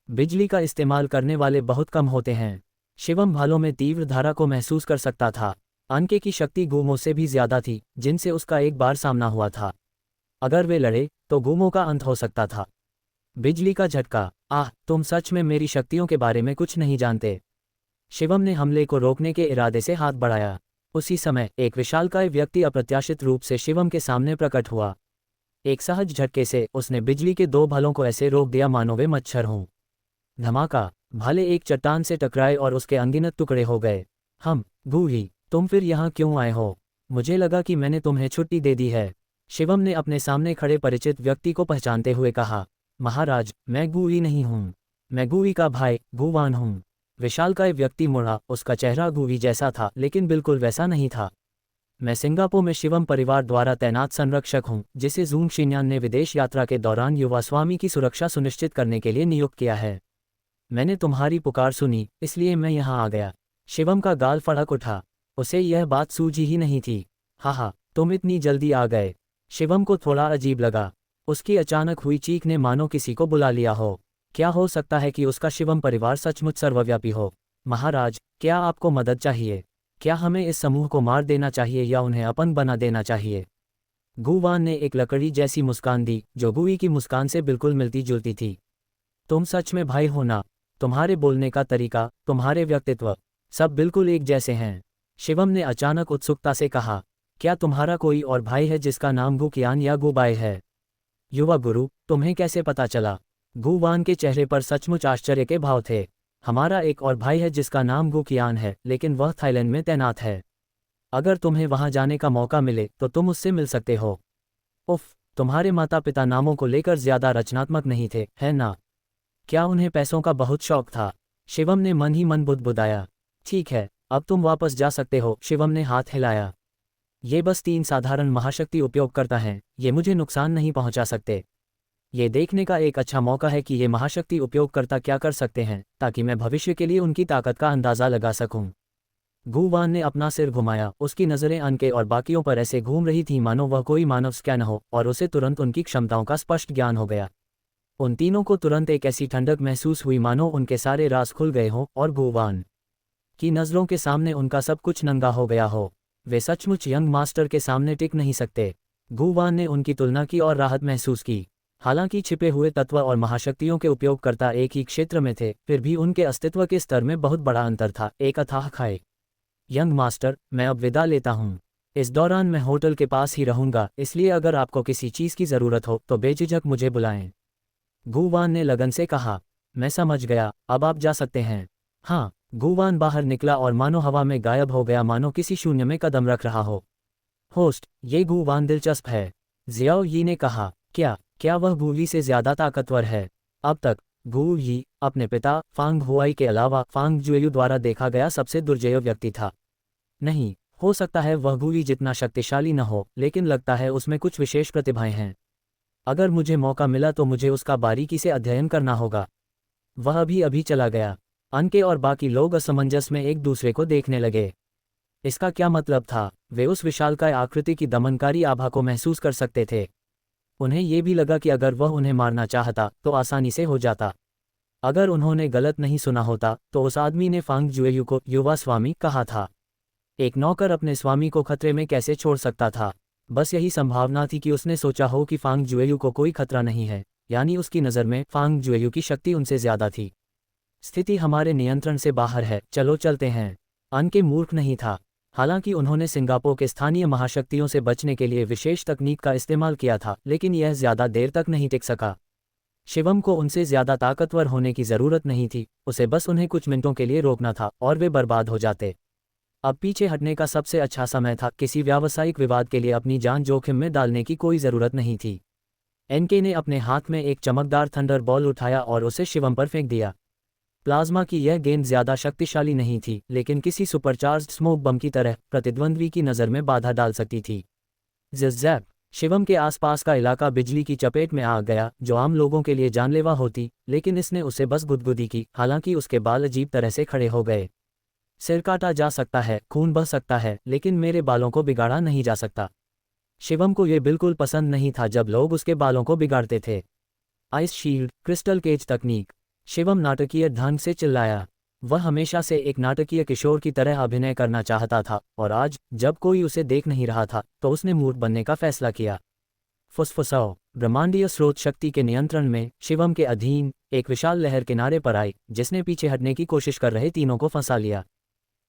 बिजली का इस्तेमाल करने वाले बहुत कम होते हैं। शिवम भालों में तीव्र धारा को महसूस कर सकता था। अनके की शक्ति गूमों से भी ज्यादा थी जिनसे उसका एक बार सामना हुआ था। अगर वे लड़े तो गूमों का अंत हो सकता था। बिजली का झटका। आह, तुम सच में मेरी शक्तियों के बारे में कुछ नहीं जानते। शिवम ने हमले को रोकने के इरादे से हाथ बढ़ाया। उसी समय एक विशालकाय व्यक्ति अप्रत्याशित रूप से शिवम के सामने प्रकट हुआ। एक सहज झटके से उसने बिजली के 2 भालों को ऐसे रोक दिया मानो वे मच्छर हों। धमाका। भाले एक चट्टान से टकराए और उसके अनगिनत टुकड़े हो गए। गूही, तुम फिर यहाँ क्यों आए हो? मुझे लगा कि मैंने तुम्हें छुट्टी दे दी है। शिवम ने अपने सामने खड़े परिचित व्यक्ति को पहचानते हुए कहा। महाराज, मैं गूही नहीं हूँ। मैं गूही का भाई गूवान हूँ। विशालकाय व्यक्ति मुड़ा। उसका चेहरा गूही जैसा था लेकिन बिल्कुल वैसा नहीं था। मैं सिंगापुर में शिवम परिवार द्वारा तैनात संरक्षक हूँ जिसे जूंग शिन्यान ने विदेश यात्रा के दौरान युवा स्वामी की सुरक्षा सुनिश्चित करने के लिए नियुक्त किया है। मैंने तुम्हारी पुकार सुनी इसलिए मैं यहाँ आ गया। शिवम का गाल फड़क उठा। उसे यह बात सूझी ही नहीं थी। हा, तुम इतनी जल्दी आ गए। शिवम को थोड़ा अजीब लगा। उसकी अचानक हुई चीख ने मानो किसी को बुला लिया हो। क्या हो सकता है कि उसका शिवम परिवार सचमुच सर्वव्यापी हो? महाराज, क्या आपको मदद चाहिए? क्या हमें इस समूह को मार देना चाहिए या उन्हें अपंग बना देना चाहिए? गूवान ने एक लकड़ी जैसी मुस्कान दी जो गूई की मुस्कान से बिल्कुल मिलती जुलती थी। तुम सच में भाई हो ना? तुम्हारे बोलने का तरीका, तुम्हारे व्यक्तित्व, सब बिल्कुल एक जैसे हैं। शिवम ने अचानक उत्सुकता से कहा। क्या तुम्हारा कोई और भाई है जिसका नाम गुकियान या गुबाई है? युवा गुरु, तुम्हें कैसे पता चला? गूवान के चेहरे पर सचमुच आश्चर्य के भाव थे। हमारा एक और भाई है जिसका नाम गुकियान है लेकिन वह थाईलैंड में तैनात है। अगर तुम्हें वहां जाने का मौका मिले तो तुम उससे मिल सकते हो। उफ, तुम्हारे माता पिता नामों को लेकर ज्यादा रचनात्मक नहीं थे, है ना? क्या उन्हें पैसों का बहुत शौक था? शिवम ने मन ही मन बुदबुदाया। ठीक है, अब तुम वापस जा सकते हो। शिवम ने हाथ हिलाया। ये बस 3 साधारण महाशक्ति उपयोगकर्ता हैं, ये मुझे नुकसान नहीं पहुंचा सकते। ये देखने का एक अच्छा मौका है कि ये महाशक्ति उपयोगकर्ता क्या कर सकते हैं ताकि मैं भविष्य के लिए उनकी ताकत का अंदाजा लगा सकूं। गूवान ने अपना सिर घुमाया। उसकी नज़रें अनके और बाकियों पर ऐसे घूम रही थीं मानो वह कोई मानव स्कैन हो और उसे तुरंत उनकी क्षमताओं का स्पष्ट ज्ञान हो गया। उन तीनों को तुरंत एक ऐसी ठंडक महसूस हुई मानो उनके सारे राज खुल गए हों और गूवान की नज़रों के सामने उनका सब कुछ नंगा हो गया हो। वे सचमुच यंग मास्टर के सामने टिक नहीं सकते। गूवान ने उनकी तुलना की और राहत महसूस की। हालांकि छिपे हुए तत्व और महाशक्तियों के उपयोगकर्ता एक ही क्षेत्र में थे, फिर भी उनके अस्तित्व के स्तर में बहुत बड़ा अंतर था। एक अथाह खाई। यंग मास्टर, मैं अब विदा लेता हूँ। इस दौरान मैं होटल के पास ही रहूंगा, इसलिए अगर आपको किसी चीज़ की ज़रूरत हो तो बेझिझक मुझे बुलाएं। गूवान ने लगन से कहा। मैं समझ गया, अब आप जा सकते हैं। हाँ। गूवान बाहर निकला और मानो हवा में गायब हो गया, मानो किसी शून्य में कदम रख रहा हो। होस्ट, ये गूवान दिलचस्प है, जियाओ यी ने कहा। क्या वह गूली से ज्यादा ताकतवर है? अब तक गू यी अपने पिता फांग हुआई के अलावा फांग जुएयू द्वारा देखा गया सबसे दुर्जय व्यक्ति था। नहीं, हो सकता है वह गूली जितना शक्तिशाली न हो, लेकिन लगता है उसमें कुछ विशेष प्रतिभाएं हैं। अगर मुझे मौका मिला तो मुझे उसका बारीकी से अध्ययन करना होगा। वह अभी चला गया। अनके और बाकी लोग असमंजस में एक दूसरे को देखने लगे। इसका क्या मतलब था? वे उस विशालकाय आकृति की दमनकारी आभा को महसूस कर सकते थे। उन्हें ये भी लगा कि अगर वह उन्हें मारना चाहता तो आसानी से हो जाता। अगर उन्होंने गलत नहीं सुना होता तो उस आदमी ने फांग जुएयू को युवा स्वामी कहा था। एक नौकर अपने स्वामी को खतरे में कैसे छोड़ सकता था? बस यही संभावना थी कि उसने सोचा हो कि फांग जुएयू को कोई खतरा नहीं है, यानी उसकी नज़र में फांग जुएयू की शक्ति उनसे ज्यादा थी। स्थिति हमारे नियंत्रण से बाहर है, चलो चलते हैं। अनके मूर्ख नहीं था। हालांकि उन्होंने सिंगापुर के स्थानीय महाशक्तियों से बचने के लिए विशेष तकनीक का इस्तेमाल किया था, लेकिन यह ज़्यादा देर तक नहीं टिक सका। शिवम को उनसे ज़्यादा ताकतवर होने की ज़रूरत नहीं थी, उसे बस उन्हें कुछ मिनटों के लिए रोकना था और वे बर्बाद हो जाते। अब पीछे हटने का सबसे अच्छा समय था, किसी व्यावसायिक विवाद के लिए अपनी जान जोखिम में डालने की कोई ज़रूरत नहीं थी। एनके ने अपने हाथ में एक चमकदार थंडर बॉल उठाया और उसे शिवम पर फेंक दिया। प्लाज्मा की यह गेंद ज़्यादा शक्तिशाली नहीं थी, लेकिन किसी सुपरचार्ज्ड स्मोक बम की तरह प्रतिद्वंद्वी की नज़र में बाधा डाल सकती थी। ज़िज़-ज़ैप! शिवम के आसपास का इलाका बिजली की चपेट में आ गया, जो आम लोगों के लिए जानलेवा होती, लेकिन इसने उसे बस गुदगुदी की। हालांकि उसके बाल अजीब तरह से खड़े हो गए। सिर काटा जा सकता है, खून बह सकता है, लेकिन मेरे बालों को बिगाड़ा नहीं जा सकता। शिवम को यह बिल्कुल पसंद नहीं था जब लोग उसके बालों को बिगाड़ते थे। आइस शील्ड, क्रिस्टल केज तकनीक। शिवम नाटकीय ढंग से चिल्लाया। वह हमेशा से एक नाटकीय किशोर की तरह अभिनय करना चाहता था, और आज, जब कोई उसे देख नहीं रहा था, तो उसने मूर्ख बनने का फैसला किया। फुसफुसाओ! ब्रह्मांडीय स्रोत शक्ति के नियंत्रण में, शिवम के अधीन, एक विशाल लहर किनारे पर आई, जिसने पीछे हटने की कोशिश कर रहे तीनों को फंसा लिया।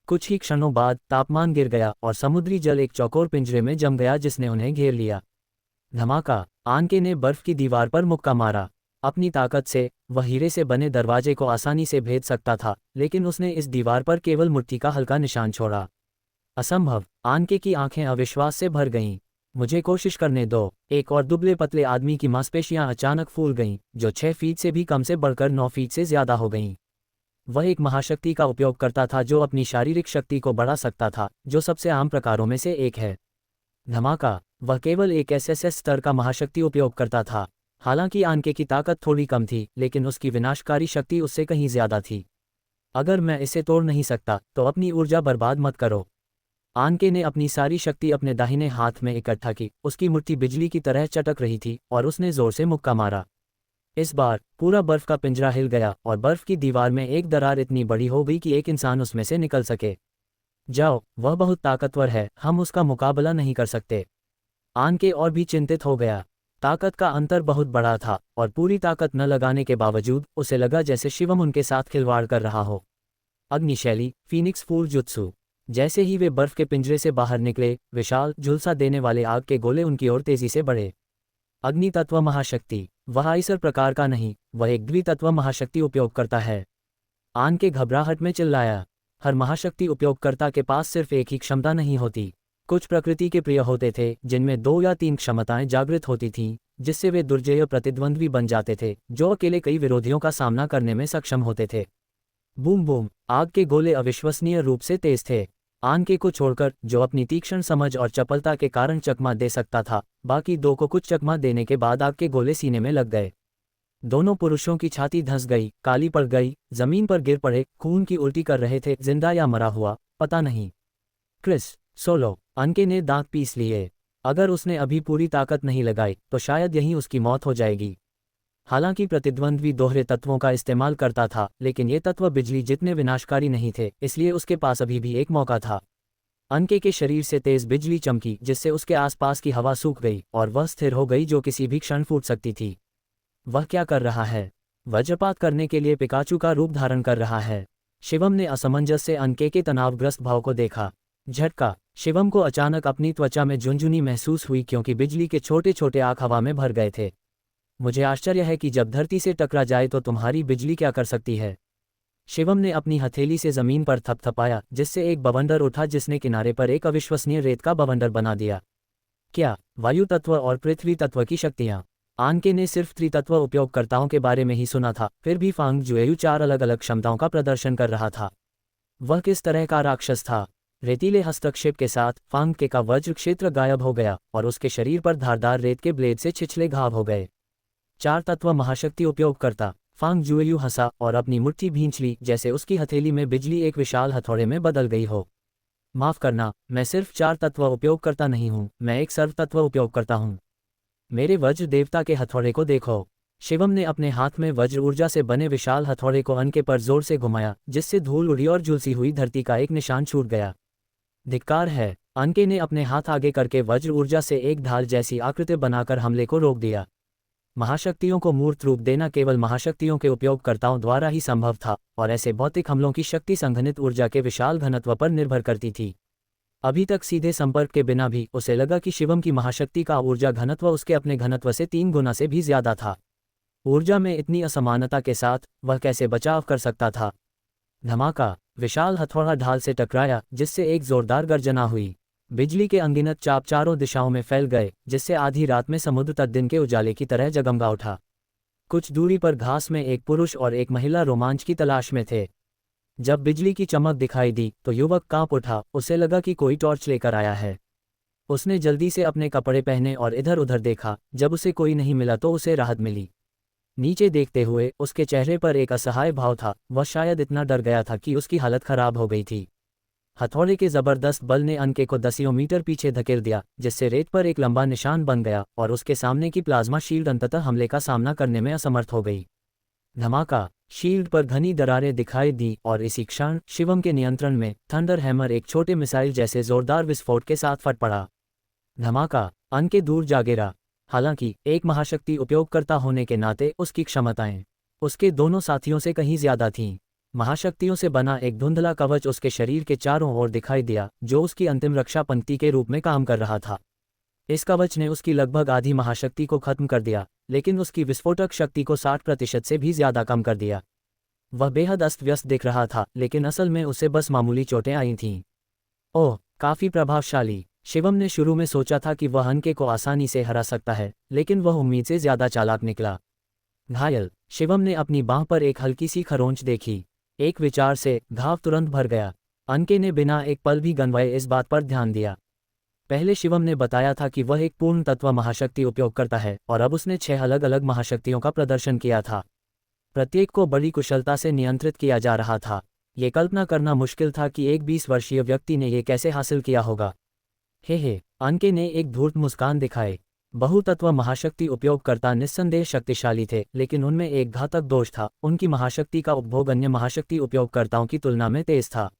कुछ ही क्षणों बाद तापमान गिर गया और समुद्री जल एक चौकोर पिंजरे में जम गया जिसने उन्हें घेर लिया। धमाका! आनके ने बर्फ की दीवार पर मुक्का मारा। अपनी ताकत से, वह हीरे से बने दरवाजे को आसानी से भेद सकता था, लेकिन उसने इस दीवार पर केवल मुट्ठी का हल्का निशान छोड़ा। असंभव! आनके की आंखें अविश्वास से भर गईं। मुझे कोशिश करने दो। एक और दुबले पतले आदमी की मांसपेशियां अचानक फूल गईं, जो 6 फीट से भी कम से बढ़कर 9 फीट से ज्यादा हो गईं। वह एक महाशक्ति का उपयोग करता था जो अपनी शारीरिक शक्ति को बढ़ा सकता था, जो सबसे आम प्रकारों में से एक है। धमाका! वह केवल एक एसएसएस स्तर का महाशक्ति उपयोग करता था। हालांकि आनके की ताकत थोड़ी कम थी, लेकिन उसकी विनाशकारी शक्ति उससे कहीं ज्यादा थी। अगर मैं इसे तोड़ नहीं सकता, तो अपनी ऊर्जा बर्बाद मत करो। आनके ने अपनी सारी शक्ति अपने दाहिने हाथ में इकट्ठा की, उसकी मुट्ठी बिजली की तरह चटक रही थी, और उसने जोर से मुक्का मारा। इस बार, पूरा बर्फ का पिंजरा हिल गया, और बर्फ की दीवार में एक दरार इतनी बड़ी हो गई कि एक इंसान उसमें से निकल सके। जाओ, वह बहुत ताकतवर है, हम उसका मुकाबला नहीं कर सकते। आनके और भी चिंतित हो गया। ताकत का अंतर बहुत बड़ा था, और पूरी ताकत न लगाने के बावजूद, उसे लगा जैसे शिवम उनके साथ खिलवाड़ कर रहा हो। अग्निशैली, फीनिक्स फूल जुत्सु। जैसे ही वे बर्फ के पिंजरे से बाहर निकले, विशाल, झुलसा देने वाले आग के गोले उनकी ओर तेजी से बढ़े। अग्नि तत्व महाशक्ति। वह आइसर प्रकार का नहीं, वह एक द्वितत्व महाशक्ति उपयोग करता है। आनके घबराहट में चिल्लाया। हर महाशक्ति उपयोगकर्ता के पास सिर्फ एक ही क्षमता नहीं होती। कुछ प्रकृति के प्रिय होते थे, जिनमें 2 या 3 क्षमताएं जागृत होती थीं, जिससे वे दुर्जेय प्रतिद्वंद्वी बन जाते थे, जो अकेले कई विरोधियों का सामना करने में सक्षम होते थे। Boom boom! आग के गोले अविश्वसनीय रूप से तेज थे। आनके को छोड़कर, जो अपनी तीक्ष्ण समझ और चपलता के कारण चकमा दे सकता था, बाकी 2 को कुछ चकमा देने के बाद आग के गोले सीने में लग गए। दोनों पुरुषों की छाती धंस गई, काली पड़ गई, जमीन पर गिर पड़े, खून की उल्टी कर रहे थे, जिंदा या मरा हुआ, पता नहीं। Chris solo! आनके ने दांत पीस लिए। अगर उसने अभी पूरी ताकत नहीं लगाई, तो शायद यहीं उसकी मौत हो जाएगी। हालांकि प्रतिद्वंद्वी दोहरे तत्वों का इस्तेमाल करता था, लेकिन ये तत्व बिजली जितने विनाशकारी नहीं थे, इसलिए उसके पास अभी भी एक मौका था। आनके के शरीर से तेज बिजली चमकी, जिससे उसके आसपास की हवा सूख गई, और वह स्थिर हो गई जो किसी भी क्षण फूट सकती थी। वह क्या कर रहा है? वज्रपात करने के लिए पिकाचू का रूप धारण कर रहा है। शिवम ने असमंजस से आनके के तनावग्रस्त भाव को देखा। झटका! शिवम को अचानक अपनी त्वचा में झुनझुनी महसूस हुई क्योंकि बिजली के छोटे छोटे आंख हवा में भर गए थे। मुझे आश्चर्य है कि जब धरती से टकरा जाए तो तुम्हारी बिजली क्या कर सकती है। शिवम ने अपनी हथेली से जमीन पर थपथपाया, जिससे एक बवंडर उठा जिसने किनारे पर एक अविश्वसनीय रेत का बवंडर बना दिया। क्या? वायु तत्व और पृथ्वी तत्व की शक्तियाँ। आनके ने सिर्फ त्रितत्व उपयोगकर्ताओं के बारे में ही सुना था, फिर भी फांग जुएयू 4 अलग अलग क्षमताओं का प्रदर्शन कर रहा था। वह किस तरह का राक्षस था? रेतीले हस्तक्षेप के साथ फांग के का वज्र क्षेत्र गायब हो गया, और उसके शरीर पर धारदार रेत के ब्लेड से छिछले घाव हो गए। 4 तत्व महाशक्ति उपयोगकर्ता। फांग जुएयू हंसा और अपनी मुट्ठी भींच ली, जैसे उसकी हथेली में बिजली एक विशाल हथौड़े में बदल गई हो। माफ करना, मैं सिर्फ 4 तत्व उपयोगकर्ता नहीं हूँ, मैं एक सर्व तत्व उपयोगकर्ता हूँ। मेरे वज्र देवता के हथौड़े को देखो। शिवम ने अपने हाथ में वज्र ऊर्जा से बने विशाल हथौड़े को आनके पर जोर से घुमाया, जिससे धूल उड़ी और झुलसी हुई धरती का एक निशान छूट गया। धिक्कार है! आनके ने अपने हाथ आगे करके वज्र ऊर्जा से एक ढाल जैसी आकृति बनाकर हमले को रोक दिया। महाशक्तियों को मूर्त रूप देना केवल महाशक्तियों के उपयोगकर्ताओं द्वारा ही संभव था, और ऐसे भौतिक हमलों की शक्ति संघनित ऊर्जा के विशाल घनत्व पर निर्भर करती थी। अभी तक सीधे संपर्क के बिना भी उसे लगा कि शिवम की महाशक्ति का ऊर्जा घनत्व उसके अपने घनत्व से 3 गुना से भी ज्यादा था। ऊर्जा में इतनी असमानता के साथ वह कैसे बचाव कर सकता था। धमाका, विशाल हथौड़ा ढाल से टकराया जिससे एक जोरदार गर्जना हुई। बिजली के अनगिनत चाप चारों दिशाओं में फैल गए जिससे आधी रात में समुद्र तक दिन के उजाले की तरह जगमगा उठा। कुछ दूरी पर घास में एक पुरुष और एक महिला रोमांच की तलाश में थे। जब बिजली की चमक दिखाई दी तो युवक कांप उठा, उसे लगा कि कोई टॉर्च लेकर आया है। उसने जल्दी से अपने कपड़े पहने और इधर उधर देखा। जब उसे कोई नहीं मिला तो उसे राहत मिली। नीचे देखते हुए उसके चेहरे पर एक असहाय भाव था। वह शायद इतना डर गया था कि उसकी हालत खराब हो गई थी। हथौड़े के जबरदस्त बल ने अनके को दसियों मीटर पीछे धकेल दिया जिससे रेत पर एक लंबा निशान बन गया और उसके सामने की प्लाज्मा शील्ड अंततः हमले का सामना करने में असमर्थ हो गई। धमाका, शील्ड पर घनी दरारें दिखाई दी और इसी क्षण शिवम के नियंत्रण में थंडर हैमर एक छोटे मिसाइल जैसे जोरदार विस्फोट के साथ फट पड़ा। धमाका, अनके दूर जा गिरा। हालांकि एक महाशक्ति उपयोगकर्ता होने के नाते उसकी क्षमताएं उसके दोनों साथियों से कहीं ज्यादा थीं। महाशक्तियों से बना एक धुंधला कवच उसके शरीर के चारों ओर दिखाई दिया जो उसकी अंतिम रक्षा पंक्ति के रूप में काम कर रहा था। इस कवच ने उसकी लगभग आधी महाशक्ति को खत्म कर दिया, लेकिन उसकी विस्फोटक शक्ति को 60% से भी ज्यादा कम कर दिया। वह बेहद अस्त व्यस्त दिख रहा था, लेकिन असल में उसे बस मामूली चोटें आई थीं। ओह, काफी प्रभावशाली। शिवम ने शुरू में सोचा था कि वह अनके को आसानी से हरा सकता है, लेकिन वह उम्मीद से ज्यादा चालाक निकला। घायल, शिवम ने अपनी बांह पर एक हल्की सी खरोंच देखी। एक विचार से घाव तुरंत भर गया। अनके ने बिना एक पल भी गंवाए इस बात पर ध्यान दिया। पहले शिवम ने बताया था कि वह एक पूर्ण तत्व महाशक्ति उपयोग करता है और अब उसने 6 अलग अलग महाशक्तियों का प्रदर्शन किया था। प्रत्येक को बड़ी कुशलता से नियंत्रित किया जा रहा था। ये कल्पना करना मुश्किल था कि एक 20 वर्षीय व्यक्ति ने ये कैसे हासिल किया होगा। हे, अनके ने एक धूर्त मुस्कान दिखाए। बहुतत्व महाशक्ति उपयोगकर्ता निस्संदेह शक्तिशाली थे, लेकिन उनमें एक घातक दोष था। उनकी महाशक्ति का उपभोग अन्य महाशक्ति उपयोगकर्ताओं की तुलना में तेज था।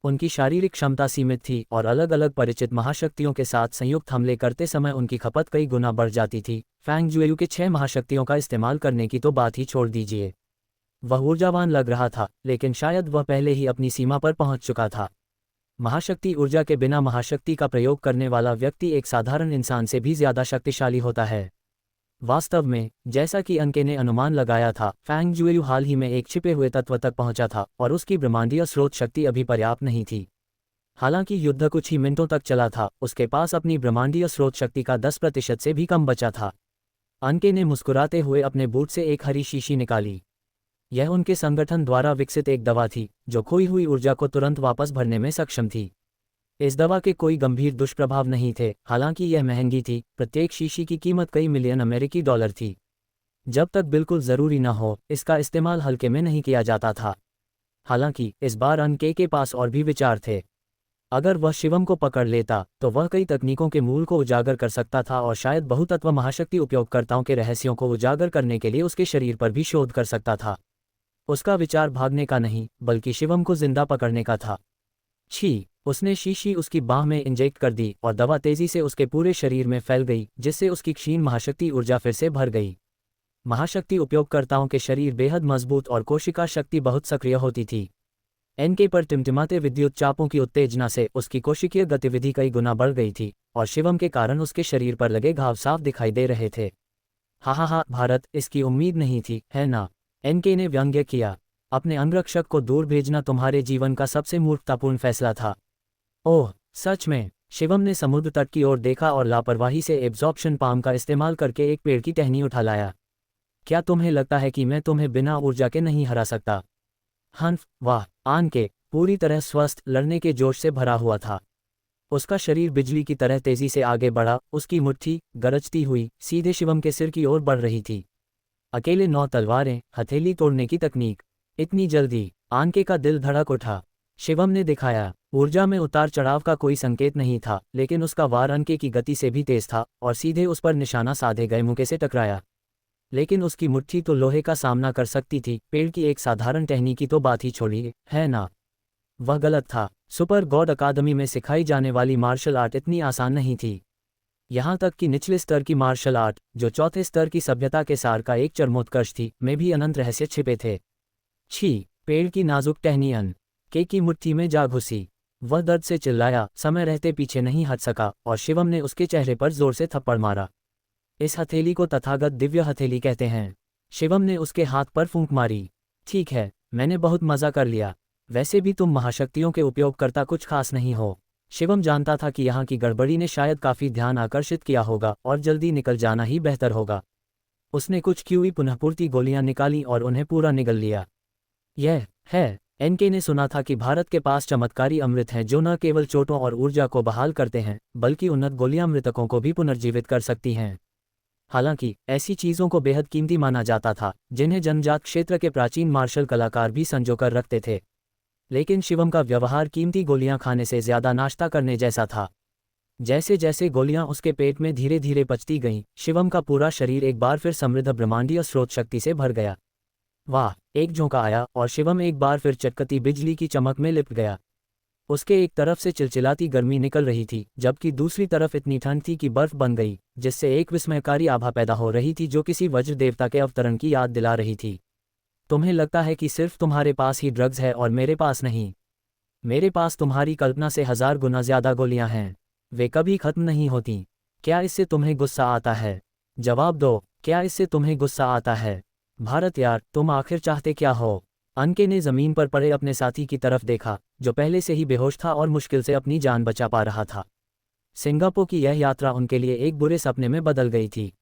उनकी शारीरिक क्षमता सीमित थी और अलग अलग परिचित महाशक्तियों के साथ संयुक्त हमले करते समय उनकी खपत कई गुना बढ़ जाती थी। फैंग जुएयू के 6 महाशक्तियों का इस्तेमाल करने की तो बात ही छोड़ दीजिए। वह ऊर्जावान लग रहा था, लेकिन शायद वह पहले ही अपनी सीमा पर पहुंच चुका था। महाशक्ति ऊर्जा के बिना महाशक्ति का प्रयोग करने वाला व्यक्ति एक साधारण इंसान से भी ज्यादा शक्तिशाली होता है। वास्तव में, जैसा कि अनके ने अनुमान लगाया था, फैंग जुएयू हाल ही में एक छिपे हुए तत्व तक पहुंचा था और उसकी ब्रह्मांडीय स्रोत शक्ति अभी पर्याप्त नहीं थी। हालांकि युद्ध कुछ ही मिनटों तक चला था, उसके पास अपनी ब्रह्मांडीय स्रोत शक्ति का 10% से भी कम बचा था। अनके ने मुस्कुराते हुए अपने बूट से एक हरी शीशी निकाली। यह उनके संगठन द्वारा विकसित एक दवा थी जो खोई हुई ऊर्जा को तुरंत वापस भरने में सक्षम थी। इस दवा के कोई गंभीर दुष्प्रभाव नहीं थे, हालांकि यह महंगी थी। प्रत्येक शीशी की कीमत कई मिलियन अमेरिकी डॉलर थी। जब तक बिल्कुल ज़रूरी न हो, इसका इस्तेमाल हल्के में नहीं किया जाता था। हालांकि इस बार अनके के पास और भी विचार थे। अगर वह शिवम को पकड़ लेता तो वह कई तकनीकों के मूल को उजागर कर सकता था और शायद बहुतत्व महाशक्ति उपयोगकर्ताओं के रहस्यों को उजागर करने के लिए उसके शरीर पर भी शोध कर सकता था। उसका विचार भागने का नहीं, बल्कि शिवम को जिंदा पकड़ने का था। छी! उसने शीशी उसकी बाह में इंजेक्ट कर दी और दवा तेजी से उसके पूरे शरीर में फैल गई, जिससे उसकी क्षीण महाशक्ति ऊर्जा फिर से भर गई। महाशक्ति उपयोगकर्ताओं के शरीर बेहद मजबूत और कोशिका शक्ति बहुत सक्रिय होती थी। एनके पर टिमटिमाते विद्युत चापों की उत्तेजना से उसकी कोशिकीय गतिविधि कई गुना बढ़ गई थी और शिवम के कारण उसके शरीर पर लगे घाव साफ दिखाई दे रहे थे। हा, भारत, इसकी उम्मीद नहीं थी, है ना? एनके ने व्यंग्य किया। अपने अंगरक्षक को दूर भेजना तुम्हारे जीवन का सबसे मूर्खतापूर्ण फैसला था। ओह, सच में? शिवम ने समुद्र तट की ओर देखा और लापरवाही से एब्जॉर्प्शन पाम का इस्तेमाल करके एक पेड़ की टहनी उठा लाया। क्या तुम्हें लगता है कि मैं तुम्हें बिना ऊर्जा के नहीं हरा सकता? हंफ, वाह! आनके पूरी तरह स्वस्थ, लड़ने के जोश से भरा हुआ था। उसका शरीर बिजली की तरह तेजी से आगे बढ़ा। उसकी मुट्ठी गरजती हुई सीधे शिवम के सिर की ओर बढ़ रही थी। अकेले 9 तलवारें, हथेली तोड़ने की तकनीक। इतनी जल्दी? आनके का दिल धड़क उठा। शिवम ने दिखाया। ऊर्जा में उतार चढ़ाव का कोई संकेत नहीं था, लेकिन उसका वार अनके की गति से भी तेज था और सीधे उस पर निशाना साधे गए मुक्के से टकराया। लेकिन उसकी मुट्ठी तो लोहे का सामना कर सकती थी, पेड़ की एक साधारण टहनी की तो बात ही छोड़िए, है ना? वह गलत था। सुपर गॉड अकादमी में सिखाई जाने वाली मार्शल आर्ट इतनी आसान नहीं थी। यहाँ तक कि निचले स्तर की मार्शल आर्ट, जो चौथे स्तर की सभ्यता के सार का एक चरमोत्कर्ष थी, में भी अनंत रहस्य छिपे थे। छी! पेड़ की नाजुक टहनी अन के की मुट्ठी में जा घुसी। वह दर्द से चिल्लाया, समय रहते पीछे नहीं हट सका, और शिवम ने उसके चेहरे पर जोर से थप्पड़ मारा। इस हथेली को तथागत दिव्य हथेली कहते हैं। शिवम ने उसके हाथ पर फूंक मारी। ठीक है, मैंने बहुत मजा कर लिया। वैसे भी तुम महाशक्तियों के उपयोगकर्ता कुछ खास नहीं हो। शिवम जानता था कि यहाँ की गड़बड़ी ने शायद काफी ध्यान आकर्षित किया होगा और जल्दी निकल जाना ही बेहतर होगा। उसने कुछ क्यूई पुनःपूर्ति गोलियां निकाली और उन्हें पूरा निगल लिया। यह है, एनके ने सुना था कि भारत के पास चमत्कारी अमृत हैं जो न केवल चोटों और ऊर्जा को बहाल करते हैं, बल्कि उन्नत गोलियां मृतकों को भी पुनर्जीवित कर सकती हैं। हालांकि ऐसी चीज़ों को बेहद कीमती माना जाता था, जिन्हें जनजात क्षेत्र के प्राचीन मार्शल कलाकार भी संजोकर रखते थे। लेकिन शिवम का व्यवहार कीमती गोलियां खाने से ज्यादा नाश्ता करने जैसा था। जैसे जैसे गोलियां उसके पेट में धीरे धीरे पचती गईं, शिवम का पूरा शरीर एक बार फिर समृद्ध ब्रह्मांडीय स्रोत शक्ति से भर गया। वाह! एक झोंका आया और शिवम एक बार फिर चटकती बिजली की चमक में लिपट गया। उसके एक तरफ से चिलचिलाती गर्मी निकल रही थी, जबकि दूसरी तरफ इतनी ठंड थी कि बर्फ बन गई, जिससे एक विस्मयकारी आभा पैदा हो रही थी जो किसी वज्र देवता के अवतरण की याद दिला रही थी। तुम्हें लगता है कि सिर्फ तुम्हारे पास ही ड्रग्स है और मेरे पास नहीं। मेरे पास तुम्हारी कल्पना से 1000 गुना ज्यादा गोलियां हैं। वे कभी खत्म नहीं होती। क्या इससे तुम्हें गुस्सा आता है? जवाब दो, क्या इससे तुम्हें गुस्सा आता है? भारत यार, तुम आखिर चाहते क्या हो? अनके ने जमीन पर पड़े अपने साथी की तरफ देखा, जो पहले से ही बेहोश था और मुश्किल से अपनी जान बचा पा रहा था। सिंगापुर की यह यात्रा उनके लिए एक बुरे सपने में बदल गई थी।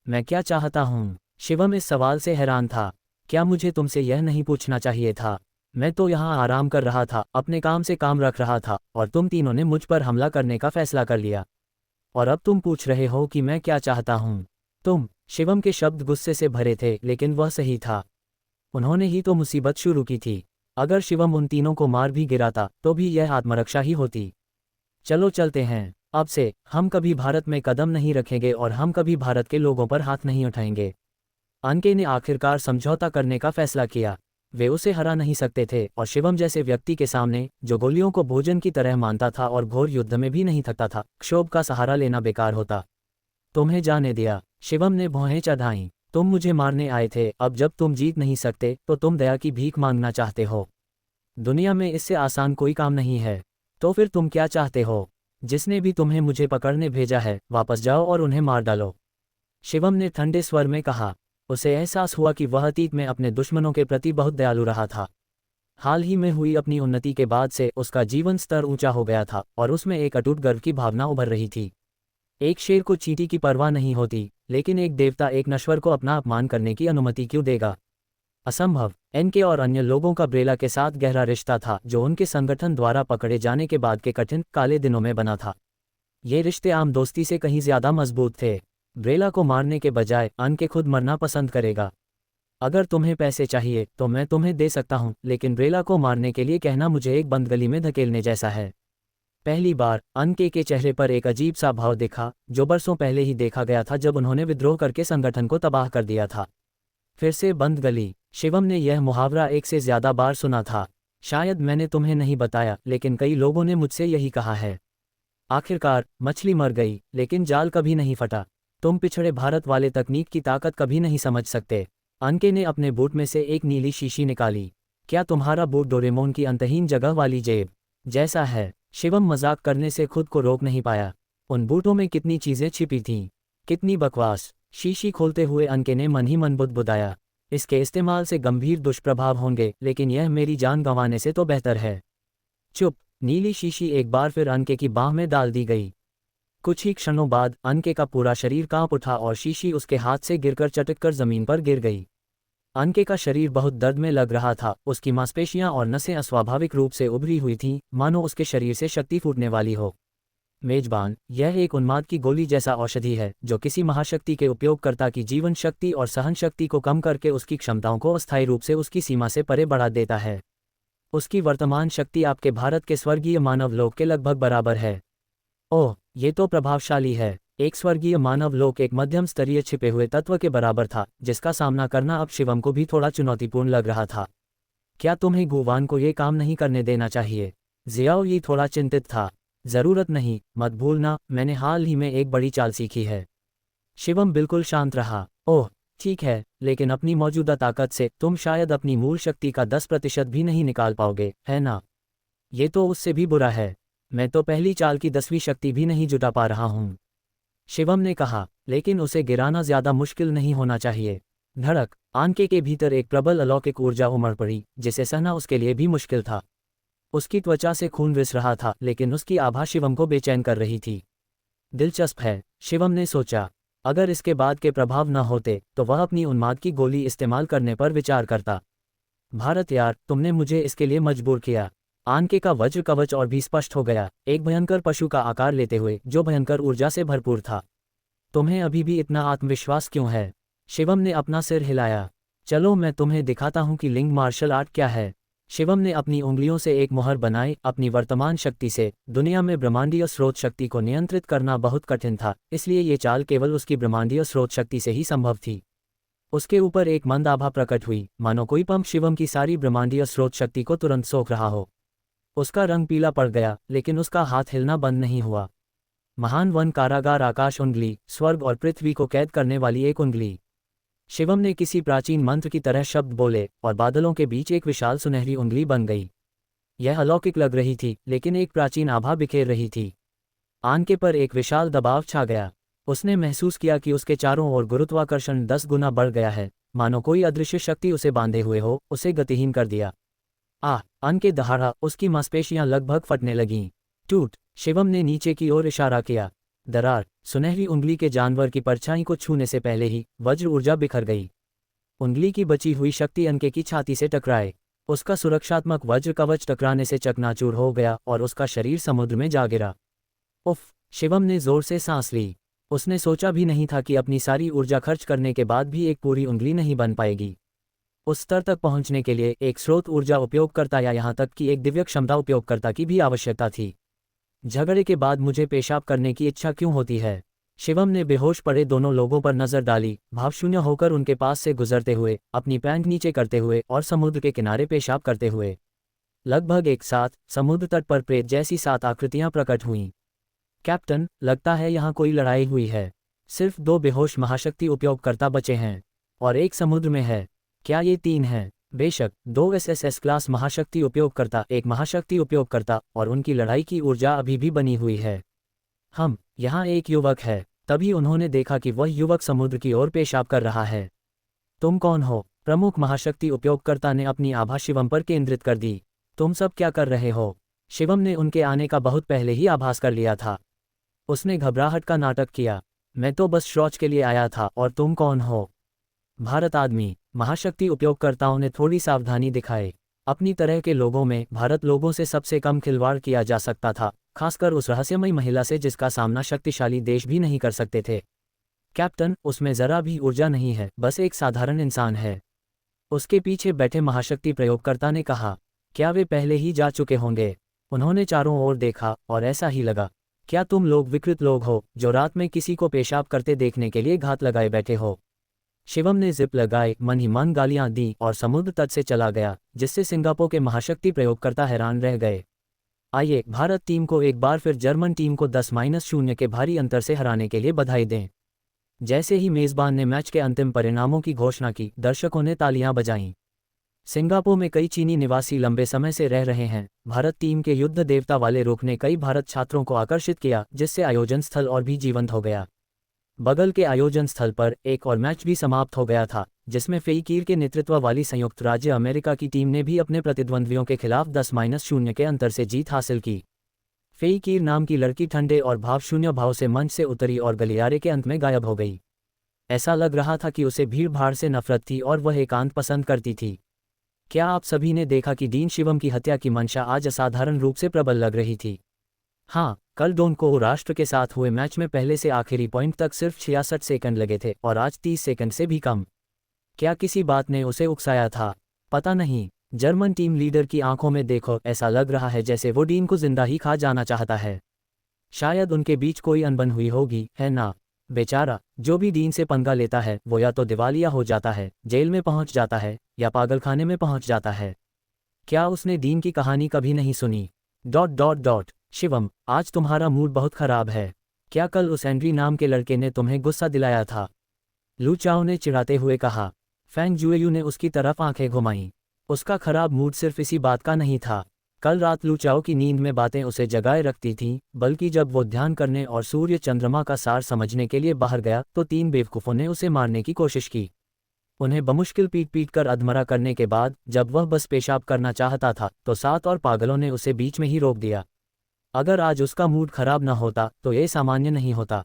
मैं क्या चाहता हूँ? शिवम इस सवाल से हैरान था। क्या मुझे तुमसे यह नहीं पूछना चाहिए था? मैं तो यहाँ आराम कर रहा था, अपने काम से काम रख रहा था, और तुम तीनों ने मुझ पर हमला करने का फैसला कर लिया। और अब तुम पूछ रहे हो कि मैं क्या चाहता हूँ? शिवम के शब्द गुस्से से भरे थे, लेकिन वह सही था। उन्होंने ही तो मुसीबत शुरू की थी। अगर शिवम उन तीनों को मार भी गिराता तो भी यह आत्मरक्षा ही होती। चलो चलते हैं। अब से हम कभी भारत में कदम नहीं रखेंगे और हम कभी भारत के लोगों पर हाथ नहीं उठाएंगे। अनके ने आखिरकार समझौता करने का फैसला किया। वे उसे हरा नहीं सकते थे, और शिवम जैसे व्यक्ति के सामने, जो गोलियों को भोजन की तरह मानता था और घोर युद्ध में भी नहीं थकता था, क्षोभ का सहारा लेना बेकार होता। तुम्हें जाने दिया। शिवम ने भौहें चढ़ाईं। तुम मुझे मारने आए थे, अब जब तुम जीत नहीं सकते तो तुम दया की भीख मांगना चाहते हो। दुनिया में इससे आसान कोई काम नहीं है। तो फिर तुम क्या चाहते हो? जिसने भी तुम्हें मुझे पकड़ने भेजा है, वापस जाओ और उन्हें मार डालो। शिवम ने ठंडे स्वर में कहा। उसे एहसास हुआ कि वह अतीत में अपने दुश्मनों के प्रति बहुत दयालु रहा था। हाल ही में हुई अपनी उन्नति के बाद से उसका जीवन स्तर ऊंचा हो गया था और उसमें एक अटूट गर्व की भावना उभर रही थी। एक शेर को चींटी की परवाह नहीं होती, लेकिन एक देवता एक नश्वर को अपना अपमान करने की अनुमति क्यों देगा? असंभव। एनके और अन्य लोगों का ब्रेला के साथ गहरा रिश्ता था, जो उनके संगठन द्वारा पकड़े जाने के बाद के कठिन काले दिनों में बना था। ये रिश्ते आम दोस्ती से कहीं ज्यादा मजबूत थे। ब्रेला को मारने के बजाय अनके खुद मरना पसंद करेगा। अगर तुम्हें पैसे चाहिए तो मैं तुम्हें दे सकता हूं, लेकिन ब्रेला को मारने के लिए कहना मुझे एक बंद गली में धकेलने जैसा है। पहली बार अनके के चेहरे पर एक अजीब सा भाव दिखा, जो बरसों पहले ही देखा गया था जब उन्होंने विद्रोह करके संगठन को तबाह कर दिया था। फिर से बंद गली। शिवम ने यह मुहावरा एक से ज्यादा बार सुना था। शायद मैंने तुम्हें नहीं बताया, लेकिन कई लोगों ने मुझसे यही कहा है। आखिरकार मछली मर गई, लेकिन जाल कभी नहीं फटा। तुम पिछड़े भारत वाले तकनीक की ताकत कभी नहीं समझ सकते। अनके ने अपने बूट में से एक नीली शीशी निकाली। क्या तुम्हारा बूट डोरेमोन की अंतहीन जगह वाली जेब जैसा है? शिवम मजाक करने से खुद को रोक नहीं पाया। उन बूटों में कितनी चीजें छिपी थीं, कितनी बकवास। शीशी खोलते हुए अनके ने मन ही मन बुदबुदाया, इसके इस्तेमाल से गंभीर दुष्प्रभाव होंगे, लेकिन यह मेरी जान गंवाने से तो बेहतर है। चुप। नीली शीशी एक बार फिर अनके की बाह में डाल दी गई। कुछ ही क्षणों बाद अनके का पूरा शरीर कांप उठा और शीशी उसके हाथ से गिरकर चटककर जमीन पर गिर गई। अनके का शरीर बहुत दर्द में लग रहा था। उसकी मांसपेशियां और नसें अस्वाभाविक रूप से उभरी हुई थीं, मानो उसके शरीर से शक्ति फूटने वाली हो। मेजबान, यह एक उन्माद की गोली जैसा औषधि है, जो किसी महाशक्ति के उपयोगकर्ता की जीवन शक्ति और सहन शक्ति को कम करके उसकी क्षमताओं को अस्थायी रूप से उसकी सीमा से परे बढ़ा देता है। उसकी वर्तमान शक्ति आपके भारत के स्वर्गीय मानव लोक के लगभग बराबर है। ओह, ये तो प्रभावशाली है। एक स्वर्गीय मानव लोक एक मध्यम स्तरीय छिपे हुए तत्व के बराबर था, जिसका सामना करना अब शिवम को भी थोड़ा चुनौतीपूर्ण लग रहा था। क्या तुम्हें गुवान को ये काम नहीं करने देना चाहिए? जियाओ ये थोड़ा चिंतित था। जरूरत नहीं, मत भूलना, मैंने हाल ही में एक बड़ी चाल सीखी है। शिवम बिल्कुल शांत रहा। ओह ठीक है, लेकिन अपनी मौजूदा ताकत से तुम शायद अपनी मूल शक्ति का 10% भी नहीं निकाल पाओगे, है ना? ये तो उससे भी बुरा है। मैं तो पहली चाल की 10वीं शक्ति भी नहीं जुटा पा रहा हूँ। शिवम ने कहा, लेकिन उसे गिराना ज्यादा मुश्किल नहीं होना चाहिए। धड़क, आंके के भीतर एक प्रबल अलौकिक ऊर्जा उमड़ पड़ी, जिसे सहना उसके लिए भी मुश्किल था। उसकी त्वचा से खून रिस रहा था, लेकिन उसकी आभा शिवम को बेचैन कर रही थी। दिलचस्प है, शिवम ने सोचा। अगर इसके बाद के प्रभाव न होते तो वह अपनी उन्माद की गोली इस्तेमाल करने पर विचार करता। भारत यार, तुमने मुझे इसके लिए मजबूर किया। आनके का वज्र कवच और भी स्पष्ट हो गया, एक भयंकर पशु का आकार लेते हुए जो भयंकर ऊर्जा से भरपूर था। तुम्हें अभी भी इतना आत्मविश्वास क्यों है? शिवम ने अपना सिर हिलाया। चलो मैं तुम्हें दिखाता हूं कि लिंग मार्शल आर्ट क्या है। शिवम ने अपनी उंगलियों से एक मुहर बनाई। अपनी वर्तमान शक्ति से दुनिया में ब्रह्मांडीय स्रोत शक्ति को नियंत्रित करना बहुत कठिन था, इसलिए ये चाल केवल उसकी ब्रह्मांडीय स्रोत शक्ति से ही संभव थी। उसके ऊपर एक मंद आभा प्रकट हुई, मानो कोई पंप शिवम की सारी ब्रह्मांडीय स्रोत शक्ति को तुरंत सोख रहा हो। उसका रंग पीला पड़ गया, लेकिन उसका हाथ हिलना बंद नहीं हुआ। महान वन कारागार आकाश उंगली, स्वर्ग और पृथ्वी को कैद करने वाली एक उंगली। शिवम ने किसी प्राचीन मंत्र की तरह शब्द बोले और बादलों के बीच एक विशाल सुनहरी उंगली बन गई। यह अलौकिक लग रही थी, लेकिन एक प्राचीन आभा बिखेर रही थी। आनके पर एक विशाल दबाव छा गया। उसने महसूस किया कि उसके चारों ओर गुरुत्वाकर्षण 10 गुना बढ़ गया है, मानो कोई अदृश्य शक्ति उसे बांधे हुए हो, उसे गतिहीन कर दिया। आनके दहाड़ा, उसकी मांसपेशियां लगभग फटने लगीं। टूट! शिवम ने नीचे की ओर इशारा किया। दरार! सुनहरी उंगली के जानवर की परछाई को छूने से पहले ही वज्र ऊर्जा बिखर गई। उंगली की बची हुई शक्ति अनके की छाती से टकराए। उसका सुरक्षात्मक वज्र कवच टकराने से चकनाचूर हो गया और उसका शरीर समुद्र में जा गिरा। उफ! शिवम ने जोर से सांस ली। उसने सोचा भी नहीं था कि अपनी सारी ऊर्जा खर्च करने के बाद भी एक पूरी उंगली नहीं बन पाएगी। उस स्तर तक पहुंचने के लिए एक स्रोत ऊर्जा उपयोगकर्ता या यहाँ तक कि एक दिव्य क्षमता उपयोगकर्ता की भी आवश्यकता थी। झगड़े के बाद मुझे पेशाब करने की इच्छा क्यों होती है? शिवम ने बेहोश पड़े दोनों लोगों पर नजर डाली, भावशून्य होकर उनके पास से गुजरते हुए, अपनी पैंट नीचे करते हुए और समुद्र के किनारे पेशाब करते हुए। लगभग एक साथ समुद्र तट पर प्रेत जैसी 7 आकृतियां प्रकट हुईं। कैप्टन, लगता है यहाँ कोई लड़ाई हुई है। सिर्फ 2 बेहोश महाशक्ति उपयोगकर्ता बचे हैं और एक समुद्र में है। क्या ये 3 हैं? बेशक, 2 एसएसएस क्लास महाशक्ति उपयोगकर्ता, एक महाशक्ति उपयोगकर्ता, और उनकी लड़ाई की ऊर्जा अभी भी बनी हुई है। यहाँ एक युवक है। तभी उन्होंने देखा कि वह युवक समुद्र की ओर पेशाब कर रहा है। तुम कौन हो? प्रमुख महाशक्ति उपयोगकर्ता ने अपनी आभा शिवम पर केंद्रित कर दी। तुम सब क्या कर रहे हो? शिवम ने उनके आने का बहुत पहले ही आभास कर लिया था। उसने घबराहट का नाटक किया। मैं तो बस शौच के लिए आया था, और तुम कौन हो? भारत आदमी। महाशक्ति उपयोगकर्ताओं ने थोड़ी सावधानी दिखाई। अपनी तरह के लोगों में भारत लोगों से सबसे कम खिलवाड़ किया जा सकता था, खासकर उस रहस्यमयी महिला से जिसका सामना शक्तिशाली देश भी नहीं कर सकते थे। कैप्टन, उसमें जरा भी ऊर्जा नहीं है, बस एक साधारण इंसान है। उसके पीछे बैठे महाशक्ति प्रयोगकर्ता ने कहा। क्या वे पहले ही जा चुके होंगे? उन्होंने चारों ओर देखा और ऐसा ही लगा। क्या तुम लोग विकृत लोग हो जो रात में किसी को पेशाब करते देखने के लिए घात लगाए बैठे हो? शिवम ने जिप लगाए, मन ही मन गालियां दी और समुद्र तट से चला गया, जिससे सिंगापुर के महाशक्ति प्रयोगकर्ता हैरान रह गए। आइए भारत टीम को एक बार फिर जर्मन टीम को 10-0 के भारी अंतर से हराने के लिए बधाई दें। जैसे ही मेजबान ने मैच के अंतिम परिणामों की घोषणा की, दर्शकों ने तालियां बजाईं। सिंगापुर में कई चीनी निवासी लंबे समय से रह रहे हैं। भारत टीम के युद्ध देवता वाले रुख ने कई भारत छात्रों को आकर्षित किया, जिससे आयोजन स्थल और भी जीवंत हो गया। बगल के आयोजन स्थल पर एक और मैच भी समाप्त हो गया था, जिसमें फेईकीर के नेतृत्व वाली संयुक्त राज्य अमेरिका की टीम ने भी अपने प्रतिद्वंद्वियों के खिलाफ 10-0 के अंतर से जीत हासिल की। फेईकीर नाम की लड़की ठंडे और भावशून्य भाव से मंच से उतरी और गलियारे के अंत में गायब हो गई। ऐसा लग रहा था कि उसे भीड़ भाड़ से नफरत थी और वह एकांत पसंद करती थी। क्या आप सभी ने देखा कि डीन शिवम की हत्या की मंशा आज असाधारण रूप से प्रबल लग रही थी? हाँ, कल डोन को राष्ट्र के साथ हुए मैच में पहले से आखिरी पॉइंट तक सिर्फ 66 सेकंड लगे थे और आज 30 सेकंड से भी कम। क्या किसी बात ने उसे उकसाया था? पता नहीं। जर्मन टीम लीडर की आंखों में देखो, ऐसा लग रहा है जैसे वो डीन को जिंदा ही खा जाना चाहता है। शायद उनके बीच कोई अनबन हुई होगी, है ना? बेचारा, जो भी डीन से पंगा लेता है वो या तो दिवालिया हो जाता है, जेल में पहुंच जाता है, या पागलखाने में पहुंच जाता है। क्या उसने डीन की कहानी कभी नहीं सुनी? ... शिवम, आज तुम्हारा मूड बहुत खराब है। क्या कल उस एंड्री नाम के लड़के ने तुम्हें गुस्सा दिलाया था? लू चाओ ने चिढ़ाते हुए कहा। फैंग जुएयू ने उसकी तरफ आंखें घुमाईं। उसका खराब मूड सिर्फ इसी बात का नहीं था। कल रात लू चाओ की नींद में बातें उसे जगाए रखती थीं, बल्कि जब वो ध्यान करने और सूर्य चंद्रमा का सार समझने के लिए बाहर गया तो 3 बेवकूफ़ों ने उसे मारने की कोशिश की। उन्हें बमुश्किल पीट पीट कर अधमरा करने के बाद जब वह बस पेशाब करना चाहता था तो 7 और पागलों ने उसे बीच में ही रोक दिया। अगर आज उसका मूड खराब न होता तो ये सामान्य नहीं होता।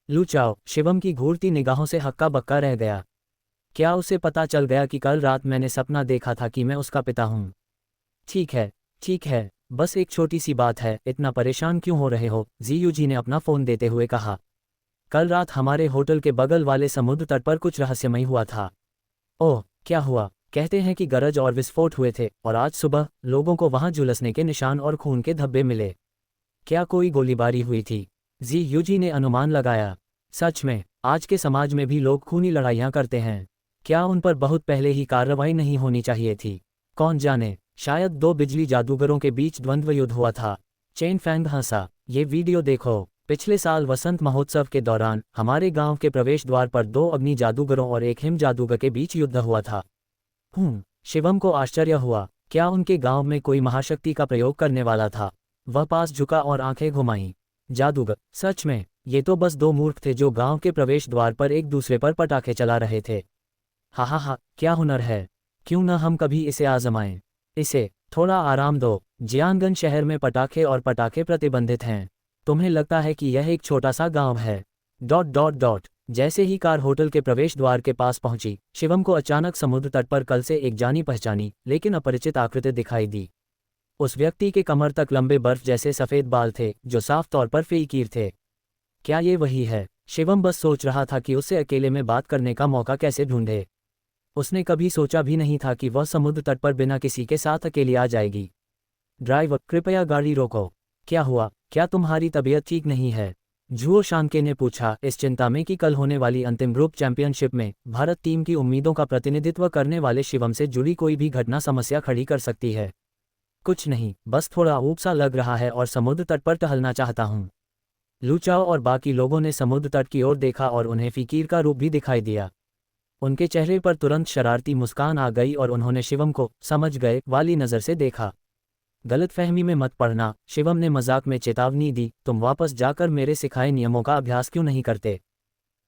लू चाओ शिवम की घूरती निगाहों से हक्का बक्का रह गया। क्या उसे पता चल गया कि कल रात मैंने सपना देखा था कि मैं उसका पिता हूँ? ठीक है, बस एक छोटी सी बात है, इतना परेशान क्यों हो रहे हो? जीयू जी ने अपना फ़ोन देते हुए कहा। कल रात हमारे होटल के बगल वाले समुद्र तट पर कुछ रहस्यमय हुआ था। ओह, क्या हुआ? कहते हैं कि गरज और विस्फोट हुए थे और आज सुबह लोगों को वहां झुलसने के निशान और खून के धब्बे मिले। क्या कोई गोलीबारी हुई थी? जीयू जी ने अनुमान लगाया। सच में, आज के समाज में भी लोग खूनी लड़ाइयाँ करते हैं। क्या उन पर बहुत पहले ही कार्रवाई नहीं होनी चाहिए थी? कौन जाने, शायद 2 बिजली जादूगरों के बीच द्वंद्व युद्ध हुआ था। चेन फैंग हंसा। ये वीडियो देखो। पिछले साल वसंत महोत्सव के दौरान हमारे गांव के प्रवेश द्वार पर 2 अग्नि जादूगरों और एक हिम जादूगर के बीच युद्ध हुआ था। शिवम को आश्चर्य हुआ। क्या उनके गांव में कोई महाशक्ति का प्रयोग करने वाला था? वह पास झुका और आंखें घुमाईं। जादूगर? सच में? ये तो बस 2 मूर्ख थे जो गांव के प्रवेश द्वार पर एक दूसरे पर पटाखे चला रहे थे। हा, क्या हुनर है! क्यों न हम कभी इसे आजमाएं? इसे थोड़ा आराम दो। जियांगन शहर में पटाखे और पटाखे प्रतिबंधित हैं। तुम्हें लगता है कि यह एक छोटा सा गांव है? ... जैसे ही कार होटल के प्रवेश द्वार के पास पहुंची, शिवम को अचानक समुद्र तट पर कल से एक जानी पहचानी लेकिन अपरिचित आकृति दिखाई दी। उस व्यक्ति के कमर तक लंबे बर्फ जैसे सफ़ेद बाल थे जो साफ तौर पर फ़कीर थे। क्या ये वही है? शिवम बस सोच रहा था कि उससे अकेले में बात करने का मौका कैसे ढूंढे। उसने कभी सोचा भी नहीं था कि वह समुद्र तट पर बिना किसी के साथ अकेली आ जाएगी। ड्राइवर, कृपया गाड़ी रोको। क्या हुआ? क्या तुम्हारी तबीयत ठीक नहीं है? जुओ शानके ने पूछा, इस चिंता में कि कल होने वाली अंतिम ग्रुप चैंपियनशिप में भारत टीम की उम्मीदों का प्रतिनिधित्व करने वाले शिवम से जुड़ी कोई भी घटना समस्या खड़ी कर सकती है। कुछ नहीं, बस थोड़ा ऊब सा लग रहा है और समुद्र तट पर टहलना चाहता हूँ। लू चाओ और बाकी लोगों ने समुद्र तट की ओर देखा और उन्हें फ़कीर का रूप भी दिखाई दिया। उनके चेहरे पर तुरंत शरारती मुस्कान आ गई और उन्होंने शिवम को समझ गए वाली नज़र से देखा। गलतफहमी में मत पड़ना, शिवम ने मजाक में चेतावनी दी, तुम वापस जाकर मेरे सिखाए नियमों का अभ्यास क्यों नहीं करते?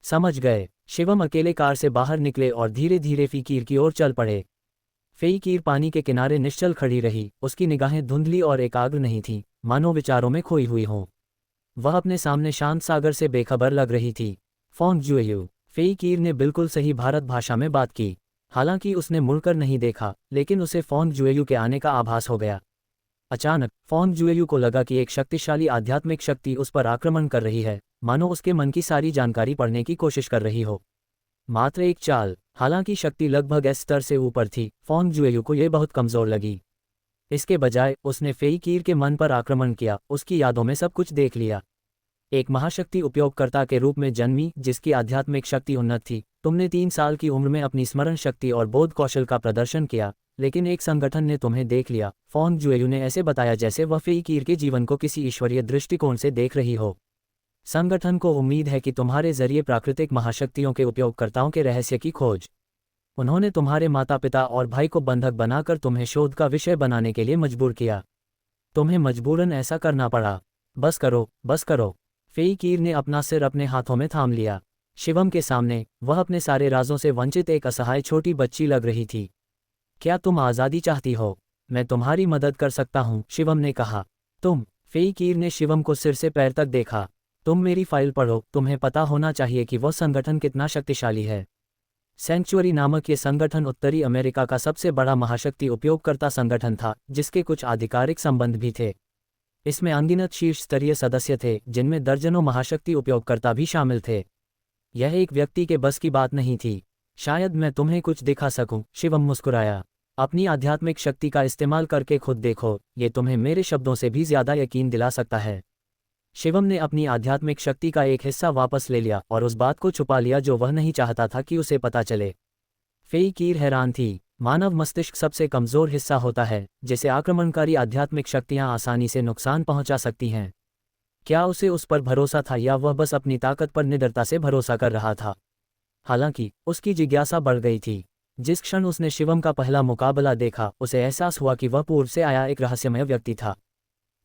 समझ गए। शिवम अकेले कार से बाहर निकले और धीरे धीरे फ़कीर की ओर चल पड़े। फ़कीर पानी के किनारे निश्चल खड़ी रही, उसकी निगाहें धुंधली और एकाग्र नहीं थीं, मानो विचारों में खोई हुई हों। वह अपने सामने शांत सागर से बेखबर लग रही थी। फोंग जुएयू, फ़कीर ने बिल्कुल सही भारत भाषा में बात की। हालांकि उसने मुड़कर नहीं देखा, लेकिन उसे फोंग जुएयू के आने का आभास हो गया। अचानक फोंग जुएयू को लगा कि एक शक्तिशाली आध्यात्मिक शक्ति उस पर आक्रमण कर रही है, मानो उसके मन की सारी जानकारी पढ़ने की कोशिश कर रही हो। मात्र एक चाल, हालांकि शक्ति लगभग एस स्तर से ऊपर थी, फोंग जुएयू को यह बहुत कमज़ोर लगी। इसके बजाय उसने फ़कीर के मन पर आक्रमण किया, उसकी यादों में सब कुछ देख लिया। एक महाशक्ति उपयोगकर्ता के रूप में जन्मी जिसकी आध्यात्मिक शक्ति उन्नत थी, तुमने 3 साल की उम्र में अपनी स्मरण शक्ति और बोध कौशल का प्रदर्शन किया, लेकिन एक संगठन ने तुम्हें देख लिया। फोंग जुएयू ने ऐसे बताया जैसे वह फ़कीर के जीवन को किसी ईश्वरीय दृष्टिकोण से देख रही हो। संगठन को उम्मीद है कि तुम्हारे जरिए प्राकृतिक महाशक्तियों के उपयोगकर्ताओं के रहस्य की खोज। उन्होंने तुम्हारे माता पिता और भाई को बंधक बनाकर तुम्हें शोध का विषय बनाने के लिए मजबूर किया। तुम्हें मजबूरन ऐसा करना पड़ा। बस करो। फ़कीर ने अपना सिर अपने हाथों में थाम लिया। शिवम के सामने वह अपने सारे राजों से वंचित एक असहाय छोटी बच्ची लग रही थी। क्या तुम आज़ादी चाहती हो? मैं तुम्हारी मदद कर सकता हूँ, शिवम ने कहा। तुम? फ़कीर ने शिवम को सिर से पैर तक देखा। तुम मेरी फाइल पढ़ो, तुम्हें पता होना चाहिए कि वह संगठन कितना शक्तिशाली है। सेंचुरी नामक ये संगठन उत्तरी अमेरिका का सबसे बड़ा महाशक्ति उपयोगकर्ता संगठन था, जिसके कुछ आधिकारिक संबंध भी थे। इसमें अनगिनत शीर्ष स्तरीय सदस्य थे, जिनमें दर्जनों महाशक्ति उपयोगकर्ता भी शामिल थे। यह एक व्यक्ति के बस की बात नहीं थी। शायद मैं तुम्हें कुछ दिखा सकूं, शिवम मुस्कुराया। अपनी आध्यात्मिक शक्ति का इस्तेमाल करके खुद देखो, ये तुम्हें मेरे शब्दों से भी ज्यादा यकीन दिला सकता है। शिवम ने अपनी आध्यात्मिक शक्ति का एक हिस्सा वापस ले लिया और उस बात को छुपा लिया जो वह नहीं चाहता था कि उसे पता चले। फ़कीर हैरान थी। मानव मस्तिष्क सबसे कमज़ोर हिस्सा होता है, जिसे आक्रमणकारी आध्यात्मिक शक्तियां आसानी से नुकसान पहुंचा सकती हैं। क्या उसे उस पर भरोसा था या वह बस अपनी ताकत पर निडरता से भरोसा कर रहा था? हालांकि उसकी जिज्ञासा बढ़ गई थी। जिस क्षण उसने शिवम का पहला मुकाबला देखा, उसे एहसास हुआ कि वह पूर्व से आया एक रहस्यमय व्यक्ति था।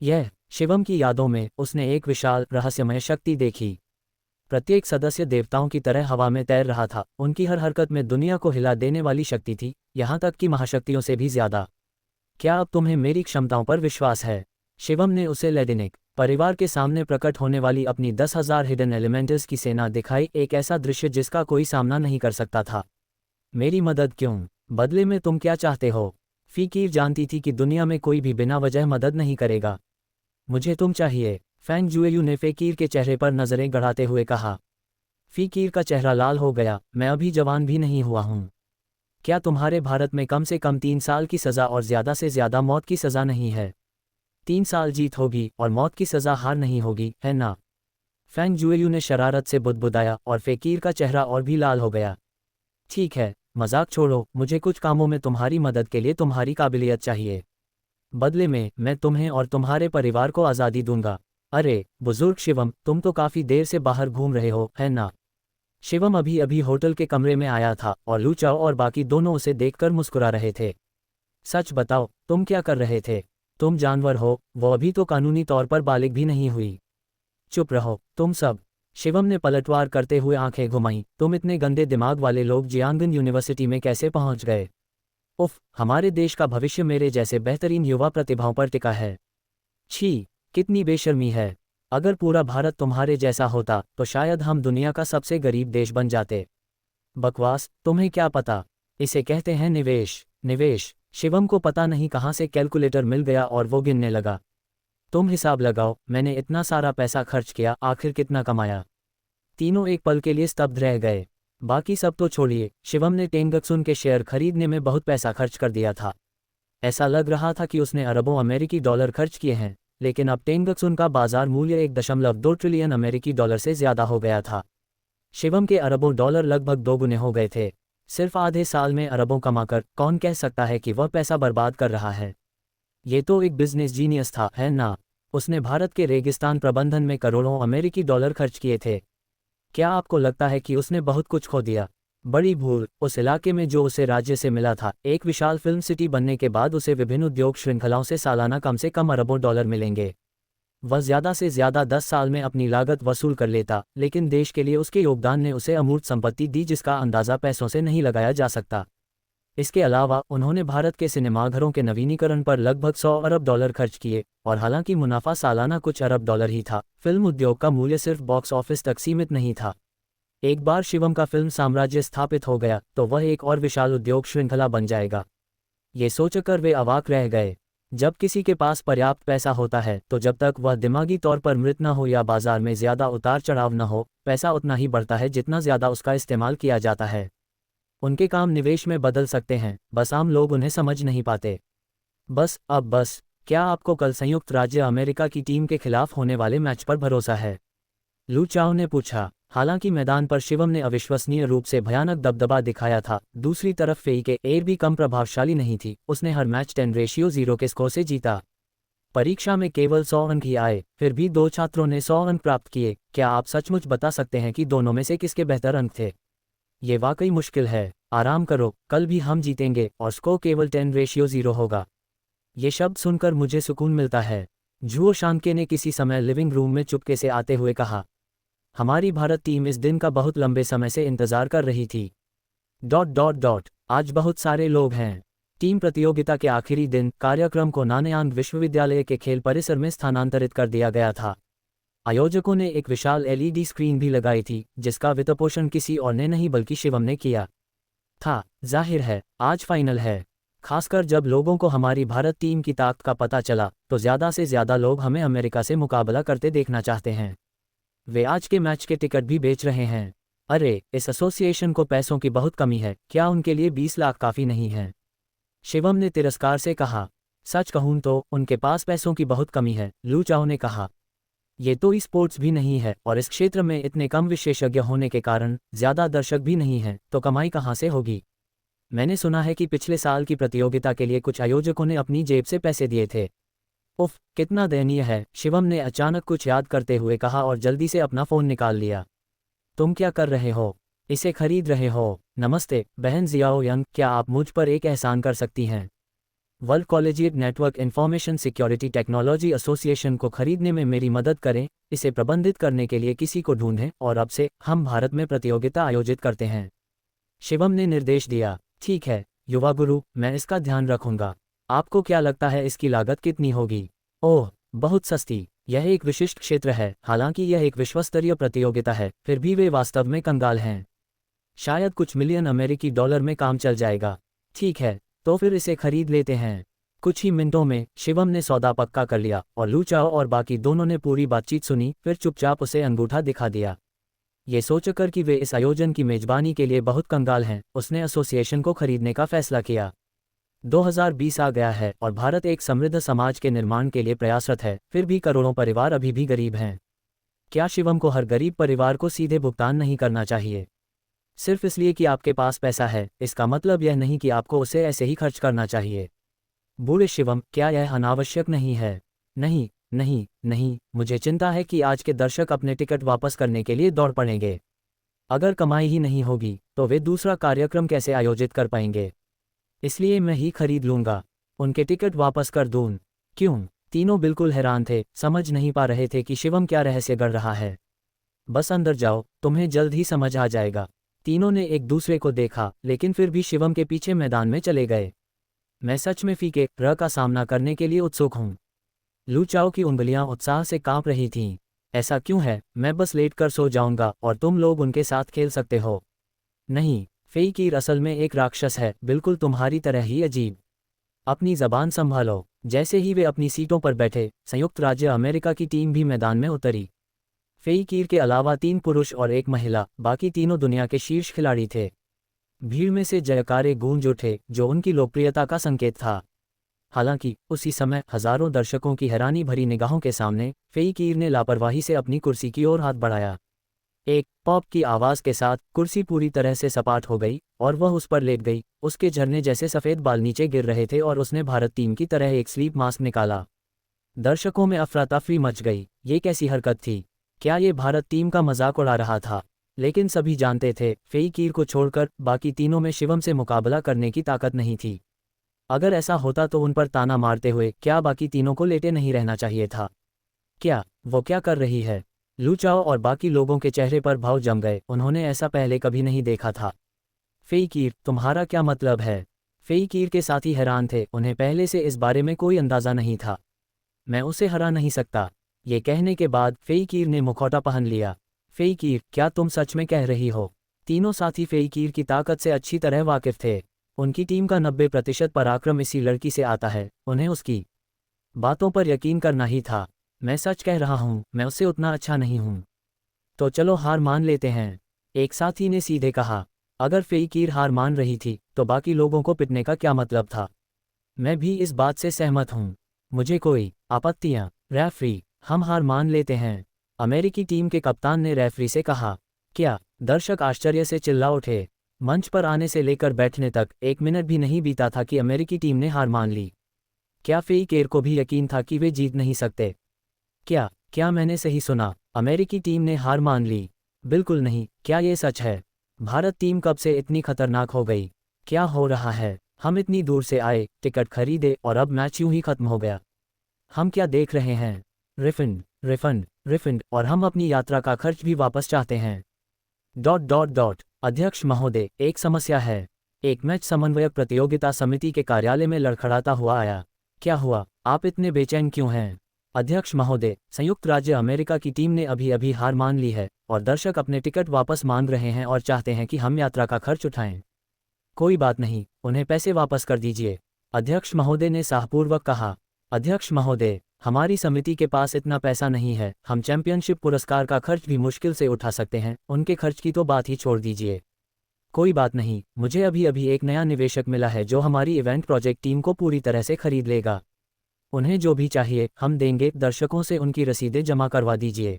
यह शिवम की यादों में उसने एक विशाल रहस्यमय शक्ति देखी। प्रत्येक सदस्य देवताओं की तरह हवा में तैर रहा था, उनकी हर हरकत में दुनिया को हिला देने वाली शक्ति थी, यहाँ तक कि महाशक्तियों से भी ज्यादा। क्या अब तुम्हें मेरी क्षमताओं पर विश्वास है? शिवम ने उसे लेडिनिक परिवार के सामने प्रकट होने वाली अपनी 10,000 हिडन एलिमेंट्स की सेना दिखाई, एक ऐसा दृश्य जिसका कोई सामना नहीं कर सकता था। मेरी मदद क्यों? बदले में तुम क्या चाहते हो? फीकीर जानती थी कि दुनिया में कोई भी बिना वजह मदद नहीं करेगा। मुझे तुम चाहिए, फैंग जुएयू ने फकीर के चेहरे पर नजरें गड़ाते हुए कहा। फकीर का चेहरा लाल हो गया। मैं अभी जवान भी नहीं हुआ हूँ। क्या तुम्हारे भारत में कम से कम 3 साल की सज़ा और ज़्यादा से ज़्यादा मौत की सज़ा नहीं है? 3 साल जीत होगी और मौत की सज़ा हार नहीं होगी, है ना? फैंग जुएयू ने शरारत से बुदबुदाया और फकीर का चेहरा और भी लाल हो गया। ठीक है, मजाक छोड़ो, मुझे कुछ कामों में तुम्हारी मदद के लिए तुम्हारी काबिलियत चाहिए। बदले में मैं तुम्हें और तुम्हारे परिवार को आज़ादी दूंगा। अरे बुजुर्ग शिवम, तुम तो काफ़ी देर से बाहर घूम रहे हो, है ना? शिवम अभी अभी होटल के कमरे में आया था और लू चाओ और बाकी दोनों उसे देखकर मुस्कुरा रहे थे। सच बताओ, तुम क्या कर रहे थे? तुम जानवर हो, वो अभी तो कानूनी तौर पर बालिग भी नहीं हुई। चुप रहो, तुम सब। शिवम ने पलटवार करते हुए आंखें घुमाईं। तुम इतने गंदे दिमाग वाले लोग जियांगन यूनिवर्सिटी में कैसे पहुंच गए? उफ, हमारे देश का भविष्य मेरे जैसे बेहतरीन युवा प्रतिभाओं पर टिका है। छी, कितनी बेशर्मी है। अगर पूरा भारत तुम्हारे जैसा होता तो शायद हम दुनिया का सबसे गरीब देश बन जाते। बकवास, तुम्हें क्या पता? इसे कहते हैं निवेश। निवेश? शिवम को पता नहीं कहाँ से कैलकुलेटर मिल गया और वो गिनने लगा। तुम हिसाब लगाओ, मैंने इतना सारा पैसा खर्च किया, आखिर कितना कमाया? तीनों एक पल के लिए स्तब्ध रह गए। बाकी सब तो छोड़िए, शिवम ने टेंगक्सुन के शेयर खरीदने में बहुत पैसा खर्च कर दिया था। ऐसा लग रहा था कि उसने अरबों अमेरिकी डॉलर खर्च किए हैं, लेकिन अब टेंगक्सुन का बाजार मूल्य 1.2 ट्रिलियन अमेरिकी डॉलर से ज्यादा हो गया था। शिवम के अरबों डॉलर लगभग दोगुने हो गए थे। सिर्फ आधे साल में अरबों कमाकर कौन कह सकता है कि वह पैसा बर्बाद कर रहा है? ये तो एक बिजनेस जीनियस था, है ना? उसने भारत के रेगिस्तान प्रबंधन में करोड़ों अमेरिकी डॉलर खर्च किए थे। क्या आपको लगता है कि उसने बहुत कुछ खो दिया? बड़ी भूल। उस इलाके में जो उसे राज्य से मिला था, एक विशाल फिल्म सिटी बनने के बाद उसे विभिन्न उद्योग श्रृंखलाओं से सालाना कम से कम अरबों डॉलर मिलेंगे। वह ज़्यादा से ज़्यादा 10 साल में अपनी लागत वसूल कर लेता, लेकिन देश के लिए उसके योगदान ने उसे अमूर्त संपत्ति दी जिसका अंदाज़ा पैसों से नहीं लगाया जा सकता। इसके अलावा उन्होंने भारत के सिनेमाघरों के नवीनीकरण पर लगभग 100 अरब डॉलर खर्च किए, और हालांकि मुनाफा सालाना कुछ अरब डॉलर ही था, फिल्म उद्योग का मूल्य सिर्फ बॉक्स ऑफिस तक सीमित नहीं था। एक बार शिवम का फिल्म साम्राज्य स्थापित हो गया तो वह एक और विशाल उद्योग श्रृंखला बन जाएगा। ये सोचकर वे अवाक रह गए। जब किसी के पास पर्याप्त पैसा होता है तो जब तक वह दिमागी तौर पर मृत न हो या बाजार में ज़्यादा उतार चढ़ाव न हो, पैसा उतना ही बढ़ता है जितना ज़्यादा उसका इस्तेमाल किया जाता है। उनके काम निवेश में बदल सकते हैं, बस आम लोग उन्हें समझ नहीं पाते। बस, क्या आपको कल संयुक्त राज्य अमेरिका की टीम के खिलाफ होने वाले मैच पर भरोसा है? लू चाओ ने पूछा। हालांकि मैदान पर शिवम ने अविश्वसनीय रूप से भयानक दबदबा दिखाया था, दूसरी तरफ फेई के एयर भी कम प्रभावशाली नहीं थी। उसने हर मैच 10:0 के स्कोर से जीता। परीक्षा में केवल 100 अंक ही आए, फिर भी 2 छात्रों ने 100 अंक प्राप्त किए। क्या आप सचमुच बता सकते हैं कि दोनों में से किसके बेहतर अंक थे? ये वाकई मुश्किल है। आराम करो, कल भी हम जीतेंगे और स्कोर केवल 10:0 होगा। ये शब्द सुनकर मुझे सुकून मिलता है, झुओ शांके ने किसी समय लिविंग रूम में चुपके से आते हुए कहा। हमारी भारत टीम इस दिन का बहुत लंबे समय से इंतजार कर रही थी। ... आज बहुत सारे लोग हैं। टीम प्रतियोगिता के आखिरी दिन कार्यक्रम को नानयांग विश्वविद्यालय के खेल परिसर में स्थानांतरित कर दिया गया था। आयोजकों ने एक विशाल एलईडी स्क्रीन भी लगाई थी, जिसका वित्तपोषण किसी और ने नहीं बल्कि शिवम ने किया था। जाहिर है, आज फाइनल है। खासकर जब लोगों को हमारी भारत टीम की ताकत का पता चला, तो ज़्यादा से ज़्यादा लोग हमें अमेरिका से मुकाबला करते देखना चाहते हैं। वे आज के मैच के टिकट भी बेच रहे हैं। अरे, इस एसोसिएशन को पैसों की बहुत कमी है, क्या उनके लिए 20 लाख काफ़ी नहीं है? शिवम ने तिरस्कार से कहा। सच कहूं तो उनके पास पैसों की बहुत कमी है, लू चाओ ने कहा। ये तो स्पोर्ट्स भी नहीं है और इस क्षेत्र में इतने कम विशेषज्ञ होने के कारण ज़्यादा दर्शक भी नहीं हैं, तो कमाई कहाँ से होगी? मैंने सुना है कि पिछले साल की प्रतियोगिता के लिए कुछ आयोजकों ने अपनी जेब से पैसे दिए थे। उफ, कितना दयनीय है, शिवम ने अचानक कुछ याद करते हुए कहा और जल्दी से अपना फ़ोन निकाल लिया। तुम क्या कर रहे हो? इसे खरीद रहे हो? नमस्ते बहन जियाओ यंग, क्या आप मुझ पर एक एहसान कर सकती हैं? World collegiate network information security technology association को खरीदने में मेरी मदद करें। इसे प्रबंधित करने के लिए किसी को ढूंढें और अब से हम भारत में प्रतियोगिता आयोजित करते हैं। शिवम ने निर्देश दिया। ठीक है युवा गुरु, मैं इसका ध्यान रखूंगा। आपको क्या लगता है इसकी लागत कितनी होगी? ओह, बहुत सस्ती। यह एक विशिष्ट क्षेत्र है, हालांकि यह एक विश्वस्तरीय प्रतियोगिता है, फिर भी वे वास्तव में कंगाल हैं। शायद कुछ मिलियन अमेरिकी डॉलर में काम चल जाएगा। ठीक है, तो फिर इसे खरीद लेते हैं। कुछ ही मिनटों में शिवम ने सौदा पक्का कर लिया और लू चाओ और बाकी दोनों ने पूरी बातचीत सुनी, फिर चुपचाप उसे अंगूठा दिखा दिया। ये सोचकर कि वे इस आयोजन की मेजबानी के लिए बहुत कंगाल हैं, उसने एसोसिएशन को खरीदने का फैसला किया। 2020 आ गया है और भारत एक समृद्ध समाज के निर्माण के लिए प्रयासरत है, फिर भी करोड़ों परिवार अभी भी गरीब हैं। क्या शिवम को हर गरीब परिवार को सीधे भुगतान नहीं करना चाहिए? सिर्फ इसलिए कि आपके पास पैसा है, इसका मतलब यह नहीं कि आपको उसे ऐसे ही खर्च करना चाहिए। बूढ़े शिवम, क्या यह अनावश्यक नहीं है? नहीं नहीं नहीं, मुझे चिंता है कि आज के दर्शक अपने टिकट वापस करने के लिए दौड़ पड़ेंगे। अगर कमाई ही नहीं होगी तो वे दूसरा कार्यक्रम कैसे आयोजित कर पाएंगे? इसलिए मैं ही खरीद लूंगा। उनके टिकट वापस कर दूं? क्यों? तीनों बिल्कुल हैरान थे, समझ नहीं पा रहे थे कि शिवम क्या रहस्य गढ़ रहा है। बस अंदर जाओ, तुम्हें जल्द ही समझ आ जाएगा। तीनों ने एक दूसरे को देखा, लेकिन फिर भी शिवम के पीछे मैदान में चले गए। मैं सच में फीके र का सामना करने के लिए उत्सुक हूँ। लू चाओ की उंगलियां उत्साह से कांप रही थीं। ऐसा क्यों है? मैं बस लेट कर सो जाऊंगा और तुम लोग उनके साथ खेल सकते हो। नहीं, फेई कीर असल में एक राक्षस है, बिल्कुल तुम्हारी तरह ही अजीब। अपनी जबान संभालो। जैसे ही वे अपनी सीटों पर बैठे, संयुक्त राज्य अमेरिका की टीम भी मैदान में उतरी। फेई कीर के अलावा 3 पुरुष और 1 महिला, बाकी तीनों दुनिया के शीर्ष खिलाड़ी थे। भीड़ में से जयकारे गूंज उठे, जो उनकी लोकप्रियता का संकेत था। हालांकि उसी समय हजारों दर्शकों की हैरानी भरी निगाहों के सामने फेई कीर ने लापरवाही से अपनी कुर्सी की ओर हाथ बढ़ाया। एक पॉप की आवाज के साथ कुर्सी पूरी तरह से सपाट हो गई और वह उस पर लेट गई। उसके झरने जैसे सफेद बाल नीचे गिर रहे थे और उसने भारत टीम की तरह एक स्लीप मास्क निकाला। दर्शकों में अफरा तफरी मच गई। ये कैसी हरकत थी? क्या ये भारत टीम का मजाक उड़ा रहा था? लेकिन सभी जानते थे, फेई कीर को छोड़कर बाकी तीनों में शिवम से मुकाबला करने की ताकत नहीं थी। अगर ऐसा होता तो उन पर ताना मारते हुए क्या बाकी तीनों को लेटे नहीं रहना चाहिए था? क्या वो क्या कर रही है? लू चाओ और बाकी लोगों के चेहरे पर भाव जम गए, उन्होंने ऐसा पहले कभी नहीं देखा था। फेई कीर, तुम्हारा क्या मतलब है? फेई कीर के साथी हैरान थे, उन्हें पहले से इस बारे में कोई अंदाजा नहीं था। मैं उसे हरा नहीं सकता। ये कहने के बाद फेई कीर ने मुखौटा पहन लिया। फेई कीर, क्या तुम सच में कह रही हो? तीनों साथी फेई कीर की ताकत से अच्छी तरह वाकिफ थे। उनकी टीम का 90% पराक्रम इसी लड़की से आता है, उन्हें उसकी बातों पर यकीन करना ही था। मैं सच कह रहा हूँ, मैं उससे उतना अच्छा नहीं हूँ। तो चलो हार मान लेते हैं, एक साथी ने सीधे कहा। अगर फेई कीर हार मान रही थी तो बाकी लोगों को पिटने का क्या मतलब था? मैं भी इस बात से सहमत हूँ। मुझे कोई आपत्तियाँ? रेफरी, हम हार मान लेते हैं, अमेरिकी टीम के कप्तान ने रेफरी से कहा। क्या? दर्शक आश्चर्य से चिल्ला उठे। मंच पर आने से लेकर बैठने तक 1 मिनट भी नहीं बीता था कि अमेरिकी टीम ने हार मान ली। क्या फेई कीर को भी यकीन था कि वे जीत नहीं सकते? क्या मैंने सही सुना? अमेरिकी टीम ने हार मान ली? बिल्कुल नहीं। क्या ये सच है? भारत टीम कब से इतनी खतरनाक हो गई? क्या हो रहा है? हम इतनी दूर से आए, टिकट खरीदे और अब मैच यूं ही खत्म हो गया। हम क्या देख रहे हैं? रिफंड रिफंड रिफंड, और हम अपनी यात्रा का खर्च भी वापस चाहते हैं। ... अध्यक्ष महोदय, एक समस्या है। एक मैच समन्वयक प्रतियोगिता समिति के कार्यालय में लड़खड़ाता हुआ आया। क्या हुआ? आप इतने बेचैन क्यों हैं? अध्यक्ष महोदय, संयुक्त राज्य अमेरिका की टीम ने अभी अभी हार मान ली है और दर्शक अपने टिकट वापस मांग रहे हैं और चाहते हैं कि हम यात्रा का खर्च उठाएं। कोई बात नहीं, उन्हें पैसे वापस कर दीजिए, अध्यक्ष महोदय ने साहपूर्वक कहा। अध्यक्ष महोदय, हमारी समिति के पास इतना पैसा नहीं है, हम चैंपियनशिप पुरस्कार का खर्च भी मुश्किल से उठा सकते हैं, उनके खर्च की तो बात ही छोड़ दीजिए। कोई बात नहीं, मुझे अभी अभी एक नया निवेशक मिला है जो हमारी इवेंट प्रोजेक्ट टीम को पूरी तरह से खरीद लेगा। उन्हें जो भी चाहिए हम देंगे, दर्शकों से उनकी रसीदें जमा करवा दीजिए।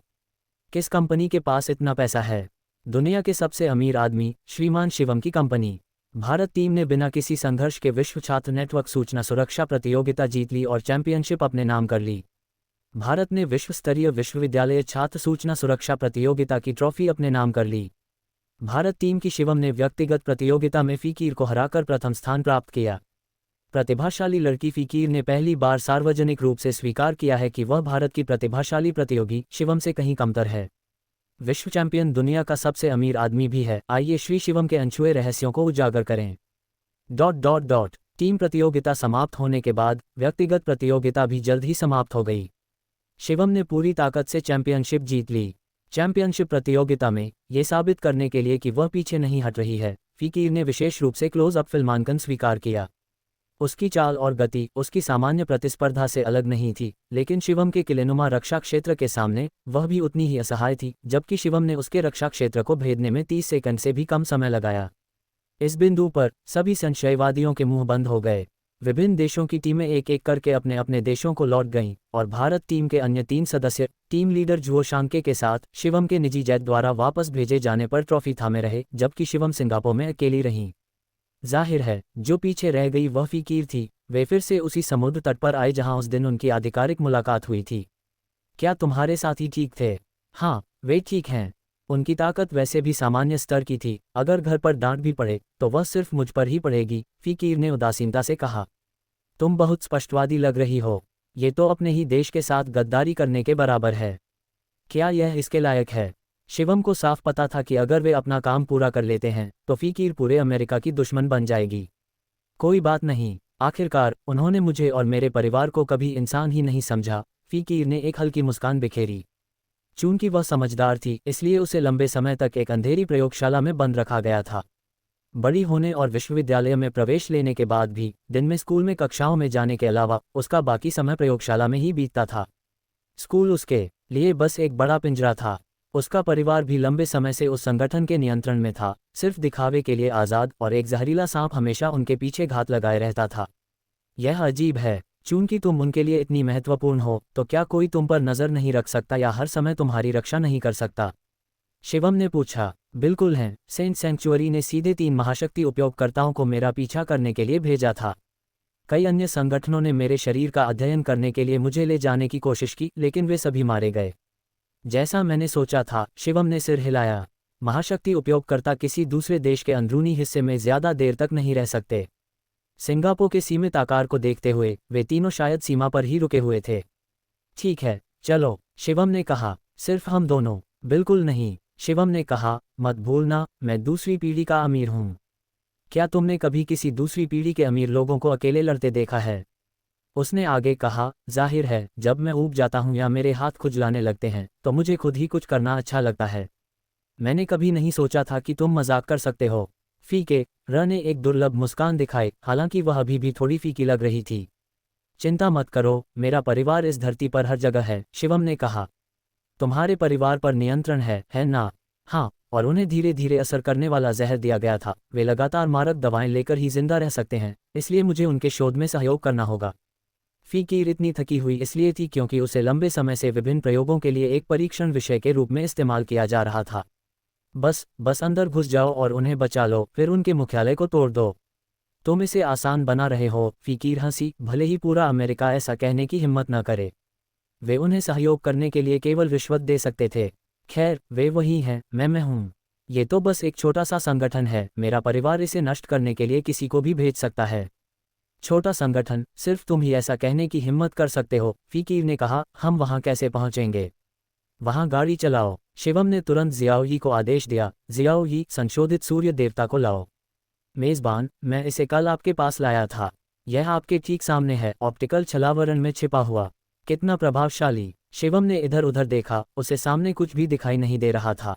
किस कंपनी के पास इतना पैसा है? दुनिया के सबसे अमीर आदमी श्रीमान शिवम की कंपनी। भारत टीम ने बिना किसी संघर्ष के विश्व छात्र नेटवर्क सूचना सुरक्षा प्रतियोगिता जीत ली और चैंपियनशिप अपने नाम कर ली। भारत ने विश्व स्तरीय विश्वविद्यालय छात्र सूचना सुरक्षा प्रतियोगिता की ट्रॉफी अपने नाम कर ली। भारत टीम की शिवम ने व्यक्तिगत प्रतियोगिता में फीकीर को हराकर प्रथम स्थान प्राप्त किया। प्रतिभाशाली लड़की फीकीर ने पहली बार सार्वजनिक रूप से स्वीकार किया है कि वह भारत की प्रतिभाशाली प्रतियोगी शिवम से कहीं कमतर है। विश्व चैंपियन दुनिया का सबसे अमीर आदमी भी है। आइए श्री शिवम के अनछुए रहस्यों को उजागर करें। टीम प्रतियोगिता समाप्त होने के बाद व्यक्तिगत प्रतियोगिता भी जल्द ही समाप्त हो गई। शिवम ने पूरी ताकत से चैंपियनशिप जीत ली। चैंपियनशिप प्रतियोगिता में ये साबित करने के लिए कि वह पीछे नहीं हट रही है, फीकीर ने विशेष रूप से क्लोज अप फिल्मांकन स्वीकार किया। उसकी चाल और गति उसकी सामान्य प्रतिस्पर्धा से अलग नहीं थी, लेकिन शिवम के किलेनुमा रक्षा क्षेत्र के सामने वह भी उतनी ही असहाय थी, जबकि शिवम ने उसके रक्षा क्षेत्र को भेदने में 30 सेकंड से भी कम समय लगाया। इस बिंदु पर सभी संशयवादियों के मुंह बंद हो गए। विभिन्न देशों की टीमें एक एक करके अपने अपने देशों को लौट गईं और भारत टीम के अन्य 3 सदस्य टीम लीडर जुहो शांके के साथ शिवम के निजी जेट द्वारा वापस भेजे जाने पर ट्रॉफी थामे रहे, जबकि शिवम सिंगापुर में अकेली रहीं। जाहिर है जो पीछे रह गई वह फीकीर थी। वे फिर से उसी समुद्र तट पर आए जहां उस दिन उनकी आधिकारिक मुलाकात हुई थी। क्या तुम्हारे साथी ठीक थे? हाँ, वे ठीक हैं। उनकी ताकत वैसे भी सामान्य स्तर की थी। अगर घर पर डांट भी पड़े तो वह सिर्फ मुझ पर ही पड़ेगी, फीकीर ने उदासीनता से कहा। तुम बहुत स्पष्टवादी लग रही हो। ये तो अपने ही देश के साथ गद्दारी करने के बराबर है। क्या यह इसके लायक है? शिवम को साफ पता था कि अगर वे अपना काम पूरा कर लेते हैं तो फीकीर पूरे अमेरिका की दुश्मन बन जाएगी। कोई बात नहीं, आखिरकार उन्होंने मुझे और मेरे परिवार को कभी इंसान ही नहीं समझा, फीकीर ने एक हल्की मुस्कान बिखेरी। चूंकि वह समझदार थी, इसलिए उसे लंबे समय तक एक अंधेरी प्रयोगशाला में बंद रखा गया था। बड़ी होने और विश्वविद्यालय में प्रवेश लेने के बाद भी दिन में स्कूल में कक्षाओं में जाने के अलावा उसका बाकी समय प्रयोगशाला में ही बीतता था। स्कूल उसके लिए बस एक बड़ा पिंजरा था। उसका परिवार भी लंबे समय से उस संगठन के नियंत्रण में था, सिर्फ दिखावे के लिए आज़ाद, और एक जहरीला सांप हमेशा उनके पीछे घात लगाए रहता था। यह अजीब है, चूंकि तुम उनके लिए इतनी महत्वपूर्ण हो तो क्या कोई तुम पर नज़र नहीं रख सकता या हर समय तुम्हारी रक्षा नहीं कर सकता? शिवम ने पूछा। बिल्कुल हैं, सेंट सेंचुअरी ने सीधे 3 महाशक्ति उपयोगकर्ताओं को मेरा पीछा करने के लिए भेजा था। कई अन्य संगठनों ने मेरे शरीर का अध्ययन करने के लिए मुझे ले जाने की कोशिश की, लेकिन वे सभी मारे गए। जैसा मैंने सोचा था, शिवम ने सिर हिलाया। महाशक्ति उपयोगकर्ता किसी दूसरे देश के अंदरूनी हिस्से में ज्यादा देर तक नहीं रह सकते। सिंगापुर के सीमित आकार को देखते हुए वे तीनों शायद सीमा पर ही रुके हुए थे। ठीक है, चलो, शिवम ने कहा। सिर्फ हम दोनों? बिल्कुल नहीं, शिवम ने कहा। मत भूलना, मैं दूसरी पीढ़ी का अमीर हूँ। क्या तुमने कभी किसी दूसरी पीढ़ी के अमीर लोगों को अकेले लड़ते देखा है? उसने आगे कहा। जाहिर है, जब मैं ऊब जाता हूँ या मेरे हाथ खुजलाने लगते हैं तो मुझे खुद ही कुछ करना अच्छा लगता है। मैंने कभी नहीं सोचा था कि तुम मजाक कर सकते हो। फीके र ने एक दुर्लभ मुस्कान दिखाई, हालांकि वह अभी भी थोड़ी फीकी लग रही थी। चिंता मत करो, मेरा परिवार इस धरती पर हर जगह है, शिवम ने कहा। तुम्हारे परिवार पर नियंत्रण है ना? हाँ, और उन्हें धीरे धीरे असर करने वाला जहर दिया गया था। वे लगातार मारक दवाएं लेकर ही जिंदा रह सकते हैं, इसलिए मुझे उनके शोध में सहयोग करना होगा। फीकीर इतनी थकी हुई इसलिए थी क्योंकि उसे लंबे समय से विभिन्न प्रयोगों के लिए एक परीक्षण विषय के रूप में इस्तेमाल किया जा रहा था। बस अंदर घुस जाओ और उन्हें बचा लो, फिर उनके मुख्यालय को तोड़ दो। तुम इसे आसान बना रहे हो, फीकीर हंसी, भले ही पूरा अमेरिका ऐसा कहने की हिम्मत न करे। वे उन्हें सहयोग करने के लिए केवल रिश्वत दे सकते थे। खैर, वे वही हैं, मैं हूँ। ये तो बस एक छोटा सा संगठन है, मेरा परिवार इसे नष्ट करने के लिए किसी को भी भेज सकता है। छोटा संगठन? सिर्फ तुम ही ऐसा कहने की हिम्मत कर सकते हो, फीकीर ने कहा। हम वहां कैसे पहुंचेंगे? वहां गाड़ी चलाओ, शिवम ने तुरंत जियाओयी को आदेश दिया। जियाओयी, संशोधित सूर्य देवता को लाओ। मेजबान, मैं इसे कल आपके पास लाया था। यह आपके ठीक सामने है, ऑप्टिकल छलावरण में छिपा हुआ। कितना प्रभावशाली! शिवम ने इधर उधर देखा, उसे सामने कुछ भी दिखाई नहीं दे रहा था।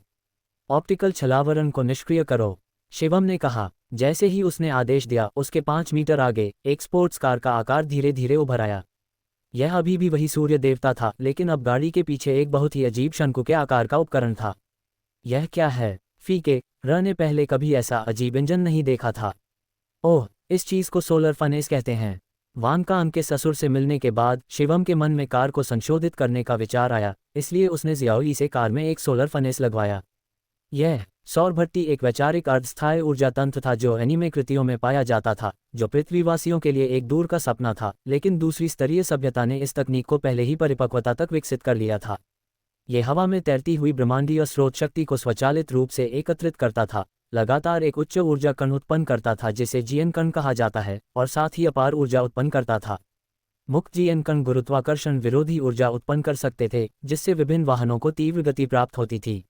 ऑप्टिकल छलावरण को निष्क्रिय करो, शिवम ने कहा। जैसे ही उसने आदेश दिया, उसके 5 मीटर आगे एक स्पोर्ट्स कार का आकार धीरे धीरे उभर आया। यह अभी भी वही सूर्य देवता था, लेकिन अब गाड़ी के पीछे एक बहुत ही अजीब शंकु के आकार का उपकरण था। यह क्या है? फीके र ने पहले कभी ऐसा अजीब इंजन नहीं देखा था। ओह, इस चीज को सोलर फनेस कहते हैं। वान कान के ससुर से मिलने के बाद शिवम के मन में कार को संशोधित करने का विचार आया, इसलिए उसने जियाओयी से कार में एक सोलर फनेस लगवाया। यह सौर भट्टी एक वैचारिक अर्धस्थायी ऊर्जा तंत्र था जो एनीमे कृतियों में पाया जाता था, जो पृथ्वीवासियों के लिए एक दूर का सपना था, लेकिन दूसरी स्तरीय सभ्यता ने इस तकनीक को पहले ही परिपक्वता तक विकसित कर लिया था। ये हवा में तैरती हुई ब्रह्मांडीय स्रोत शक्ति को स्वचालित रूप से एकत्रित करता था, लगातार एक उच्च ऊर्जा कण उत्पन्न करता था जिसे जीएन कण कहा जाता है, और साथ ही अपार ऊर्जा उत्पन्न करता था। मुक्त जीएन कण गुरुत्वाकर्षण विरोधी ऊर्जा उत्पन्न कर सकते थे, जिससे विभिन्न वाहनों को तीव्र गति प्राप्त होती थी।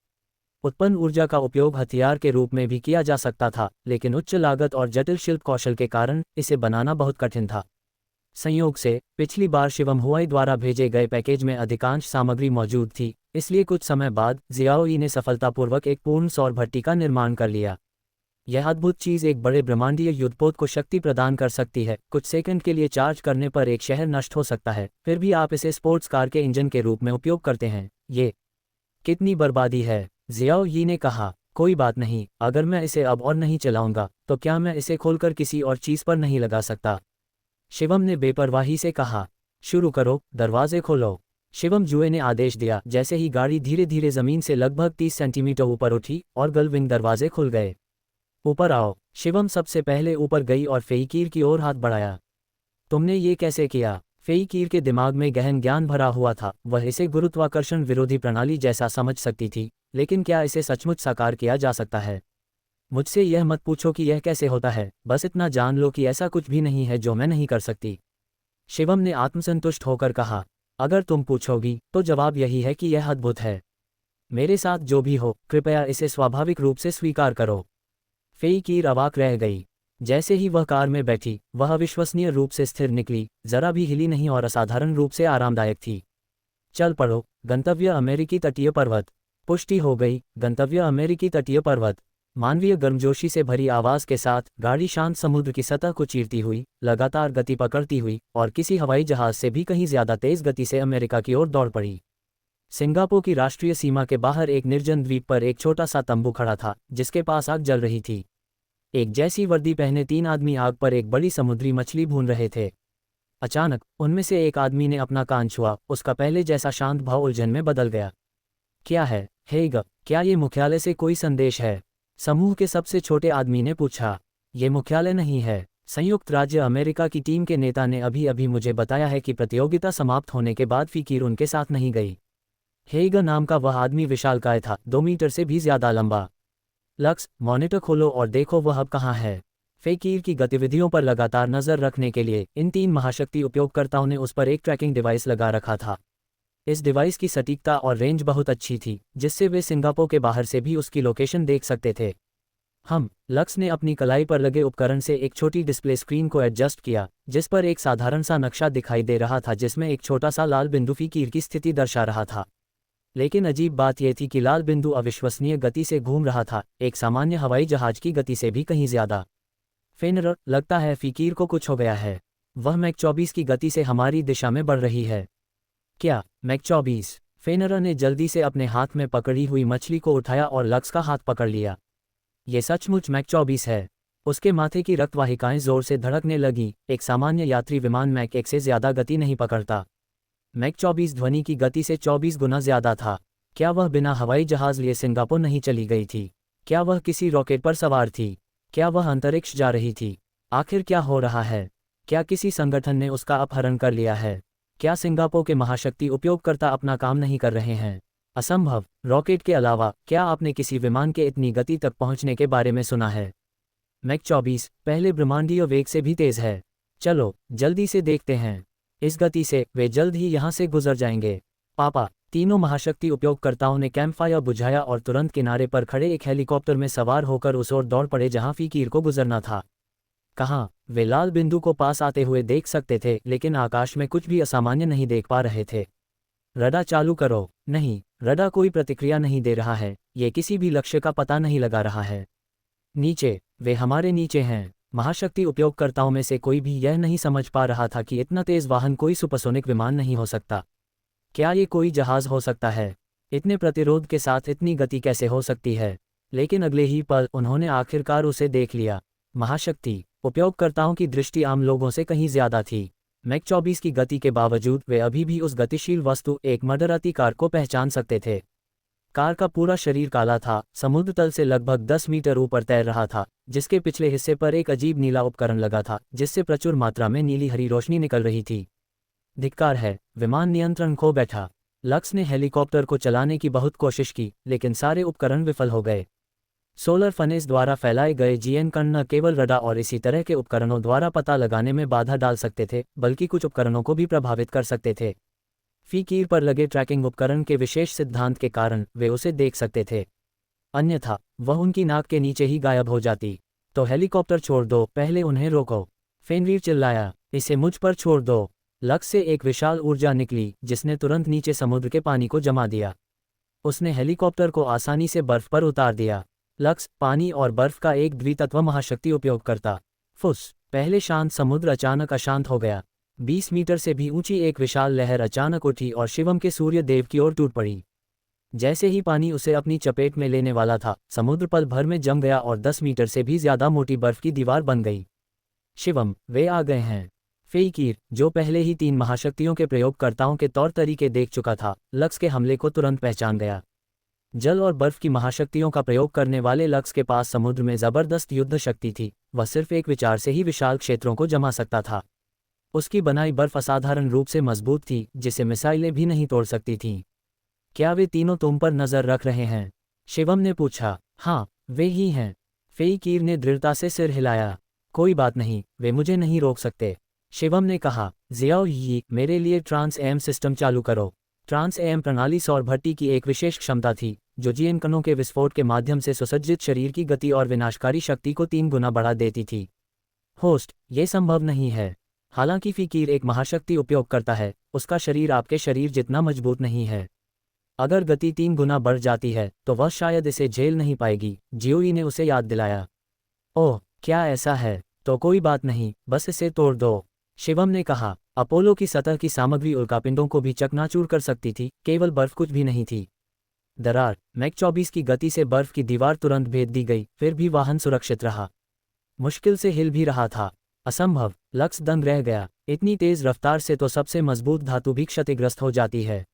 उत्पन्न ऊर्जा का उपयोग हथियार के रूप में भी किया जा सकता था, लेकिन उच्च लागत और जटिल शिल्प कौशल के कारण इसे बनाना बहुत कठिन था। संयोग से पिछली बार शिवम हुआई द्वारा भेजे गए पैकेज में अधिकांश सामग्री मौजूद थी, इसलिए कुछ समय बाद जियाओई ने सफलतापूर्वक एक पूर्ण सौर भट्टी का निर्माण कर लिया। यह अद्भुत चीज़ एक बड़े ब्रह्मांडीय युद्धपोत को शक्ति प्रदान कर सकती है। कुछ सेकंड के लिए चार्ज करने पर एक शहर नष्ट हो सकता है, फिर भी आप इसे स्पोर्ट्स कार के इंजन के रूप में उपयोग करते हैं। ये कितनी बर्बादी है, जियाओ यी ने कहा। कोई बात नहीं, अगर मैं इसे अब और नहीं चलाऊंगा तो क्या मैं इसे खोलकर किसी और चीज़ पर नहीं लगा सकता? शिवम ने बेपरवाही से कहा। शुरू करो, दरवाजे खोलो। शिवम जुए ने आदेश दिया। जैसे ही गाड़ी धीरे धीरे जमीन से लगभग 30 सेंटीमीटर ऊपर उठी और गलविंग दरवाजे खुल गए। ऊपर आओ। शिवम सबसे पहले ऊपर गई और फेईकीर की ओर हाथ बढ़ाया। तुमने ये कैसे किया? फेईकीर के दिमाग में गहन ज्ञान भरा हुआ था। वह इसे गुरुत्वाकर्षण विरोधी प्रणाली जैसा समझ सकती थी, लेकिन क्या इसे सचमुच साकार किया जा सकता है? मुझसे यह मत पूछो कि यह कैसे होता है, बस इतना जान लो कि ऐसा कुछ भी नहीं है जो मैं नहीं कर सकती। शिवम ने आत्मसंतुष्ट होकर कहा। अगर तुम पूछोगी तो जवाब यही है कि यह अद्भुत है। मेरे साथ जो भी हो, कृपया इसे स्वाभाविक रूप से स्वीकार करो। फेईकीर अवाक रह गई। जैसे ही वह कार में बैठी, वह अविश्वसनीय रूप से स्थिर निकली, जरा भी हिली नहीं और असाधारण रूप से आरामदायक थी। चल पड़ो। गंतव्य अमेरिकी तटीय पर्वत। पुष्टि हो गई। गंतव्य अमेरिकी तटीय पर्वत। मानवीय गर्मजोशी से भरी आवाज के साथ गाड़ी शांत समुद्र की सतह को चीरती हुई, लगातार गति पकड़ती हुई और किसी हवाई जहाज से भी कहीं ज्यादा तेज गति से अमेरिका की ओर दौड़ पड़ी। सिंगापुर की राष्ट्रीय सीमा के बाहर एक निर्जन द्वीप पर एक छोटा सा तंबू खड़ा था, जिसके पास आग जल रही थी। एक जैसी वर्दी पहने 3 आदमी आग पर एक बड़ी समुद्री मछली भून रहे थे। अचानक उनमें से एक आदमी ने अपना कान छुआ। उसका पहले जैसा शांत भाव उलझन में बदल गया। क्या है, हेग? क्या ये मुख्यालय से कोई संदेश है? समूह के सबसे छोटे आदमी ने पूछा। ये मुख्यालय नहीं है। संयुक्त राज्य अमेरिका की टीम के नेता ने अभी अभी मुझे बताया है कि प्रतियोगिता समाप्त होने के बाद फीकीर उनके साथ नहीं गई। हेग नाम का वह आदमी विशालकाय था, 2 मीटर से भी ज्यादा लंबा। लक्स, मॉनिटर खोलो और देखो वह अब कहाँ है। फेकीर की गतिविधियों पर लगातार नजर रखने के लिए इन 3 महाशक्ति उपयोगकर्ताओं ने उस पर एक ट्रैकिंग डिवाइस लगा रखा था। इस डिवाइस की सटीकता और रेंज बहुत अच्छी थी, जिससे वे सिंगापुर के बाहर से भी उसकी लोकेशन देख सकते थे। लक्स ने अपनी कलाई पर लगे उपकरण से एक छोटी डिस्प्ले स्क्रीन को एडजस्ट किया, जिस पर एक साधारण सा नक्शा दिखाई दे रहा था जिसमें एक छोटा सा लाल बिंदु फीकीर की स्थिति दर्शा रहा था। लेकिन अजीब बात यह थी कि लाल बिंदु अविश्वसनीय गति से घूम रहा था, एक सामान्य हवाई जहाज की गति से भी कहीं ज्यादा। फेनरर, लगता है फीकीर को कुछ हो गया है। वह मैक 24 की गति से हमारी दिशा में बढ़ रही है। क्या, मैक 24? फेनरर ने जल्दी से अपने हाथ में पकड़ी हुई मछली को उठाया और लक्स का हाथ पकड़ लिया। ये सचमुच मैक 24 है। उसके माथे की रक्तवाहिकाएं जोर से धड़कने लगी। एक सामान्य यात्री विमान मैक 1 से ज्यादा गति नहीं पकड़ता। मैक 24 ध्वनि की गति से 24 गुना ज्यादा था। क्या वह बिना हवाई जहाज लिए सिंगापुर नहीं चली गई थी? क्या वह किसी रॉकेट पर सवार थी? क्या वह अंतरिक्ष जा रही थी? आखिर क्या हो रहा है? क्या किसी संगठन ने उसका अपहरण कर लिया है? क्या सिंगापुर के महाशक्ति उपयोगकर्ता अपना काम नहीं कर रहे हैं? असंभव। रॉकेट के अलावा क्या आपने किसी विमान के इतनी गति तक पहुंचने के बारे में सुना है? मैक 24 पहले ब्रह्मांडीय वेग से भी तेज है। चलो जल्दी से देखते हैं। इस गति से वे जल्द ही यहाँ से गुजर जाएंगे। पापा। तीनों महाशक्ति उपयोगकर्ताओं ने कैंपफायर बुझाया और तुरंत किनारे पर खड़े एक हेलीकॉप्टर में सवार होकर उस ओर दौड़ पड़े जहां फीकीर को गुजरना था। कहाँ? वे लाल बिंदु को पास आते हुए देख सकते थे, लेकिन आकाश में कुछ भी असामान्य नहीं देख पा रहे थे। रडार चालू करो। नहीं, रडार कोई प्रतिक्रिया नहीं दे रहा है। ये किसी भी लक्ष्य का पता नहीं लगा रहा है। नीचे, वे हमारे नीचे हैं। महाशक्ति उपयोगकर्ताओं में से कोई भी यह नहीं समझ पा रहा था कि इतना तेज वाहन कोई सुपरसोनिक विमान नहीं हो सकता। क्या ये कोई जहाज हो सकता है? इतने प्रतिरोध के साथ इतनी गति कैसे हो सकती है? लेकिन अगले ही पल उन्होंने आखिरकार उसे देख लिया। महाशक्ति उपयोगकर्ताओं की दृष्टि आम लोगों से कहीं ज्यादा थी। मैक 24 की गति के बावजूद वे अभी भी उस गतिशील वस्तु, एक मडराती कार को पहचान सकते थे। कार का पूरा शरीर काला था, समुद्र तल से लगभग 10 मीटर ऊपर तैर रहा था, जिसके पिछले हिस्से पर एक अजीब नीला उपकरण लगा था, जिससे प्रचुर मात्रा में नीली हरी रोशनी निकल रही थी। धिक्कार है, विमान नियंत्रण खो बैठा। लक्स ने हेलीकॉप्टर को चलाने की बहुत कोशिश की, लेकिन सारे उपकरण विफल हो गए। सोलर फनेस द्वारा फैलाए गए जीएन कण न केवल रडार और इसी तरह के उपकरणों द्वारा पता लगाने में बाधा डाल सकते थे, बल्कि कुछ उपकरणों को भी प्रभावित कर सकते थे। फीकीर पर लगे ट्रैकिंग उपकरण के विशेष सिद्धांत के कारण वे उसे देख सकते थे, अन्यथा वह उनकी नाक के नीचे ही गायब हो जाती। तो हेलीकॉप्टर छोड़ दो, पहले उन्हें रोको, फेनरीर चिल्लाया। इसे मुझ पर छोड़ दो। लक्स से एक विशाल ऊर्जा निकली जिसने तुरंत नीचे समुद्र के पानी को जमा दिया। उसने हेलीकॉप्टर को आसानी से बर्फ पर उतार दिया। लक्स पानी और बर्फ का एक द्वितत्व महाशक्ति उपयोग करता। फुस, पहले शांत समुद्र अचानक अशांत हो गया। 20 मीटर से भी ऊंची एक विशाल लहर अचानक उठी और शिवम के सूर्य देव की ओर टूट पड़ी। जैसे ही पानी उसे अपनी चपेट में लेने वाला था, समुद्र पल भर में जम गया और 10 मीटर से भी ज्यादा मोटी बर्फ की दीवार बन गई। शिवम, वे आ गए हैं। फेईकीर, जो पहले ही 3 महाशक्तियों के प्रयोगकर्ताओं के तौर तरीके देख चुका था, लक्स के हमले को तुरंत पहचान गया। जल और बर्फ की महाशक्तियों का प्रयोग करने वाले लक्स के पास समुद्र में जबरदस्त युद्ध शक्ति थी। वह सिर्फ एक विचार से ही विशाल क्षेत्रों को जमा सकता था। उसकी बनाई बर्फ असाधारण रूप से मजबूत थी, जिसे मिसाइलें भी नहीं तोड़ सकती थीं। क्या वे तीनों तुम पर नजर रख रहे हैं? शिवम ने पूछा। हाँ, वे ही हैं। फेईकीर ने दृढ़ता से सिर हिलाया। कोई बात नहीं, वे मुझे नहीं रोक सकते। शिवम ने कहा। जियाओ यी, मेरे लिए ट्रांस एम सिस्टम चालू करो। ट्रांस एम प्रणाली सौर भट्टी की एक विशेष क्षमता थी, जो जीएन कणों के विस्फोट के माध्यम से सुसज्जित शरीर की गति और विनाशकारी शक्ति को 3 गुना बढ़ा देती थी। होस्ट, ये संभव नहीं है। हालांकि फीकीर एक महाशक्ति उपयोग करता है, उसका शरीर आपके शरीर जितना मजबूत नहीं है। अगर गति 3 गुना बढ़ जाती है तो वह शायद इसे झेल नहीं पाएगी, जियोई ने उसे याद दिलाया। ओह, क्या ऐसा है? तो कोई बात नहीं, बस इसे तोड़ दो, शिवम ने कहा। अपोलो की सतह की सामग्री उल्कापिंडों को भी चकनाचूर कर सकती थी, केवल बर्फ कुछ भी नहीं थी। दरार, मैक 24 की गति से बर्फ की दीवार तुरंत भेद दी गई, फिर भी वाहन सुरक्षित रहा। मुश्किल से हिल भी रहा था। असंभव, लक्स दंग रह गया। इतनी तेज रफ्तार से तो सबसे मजबूत धातु भी क्षतिग्रस्त हो जाती है।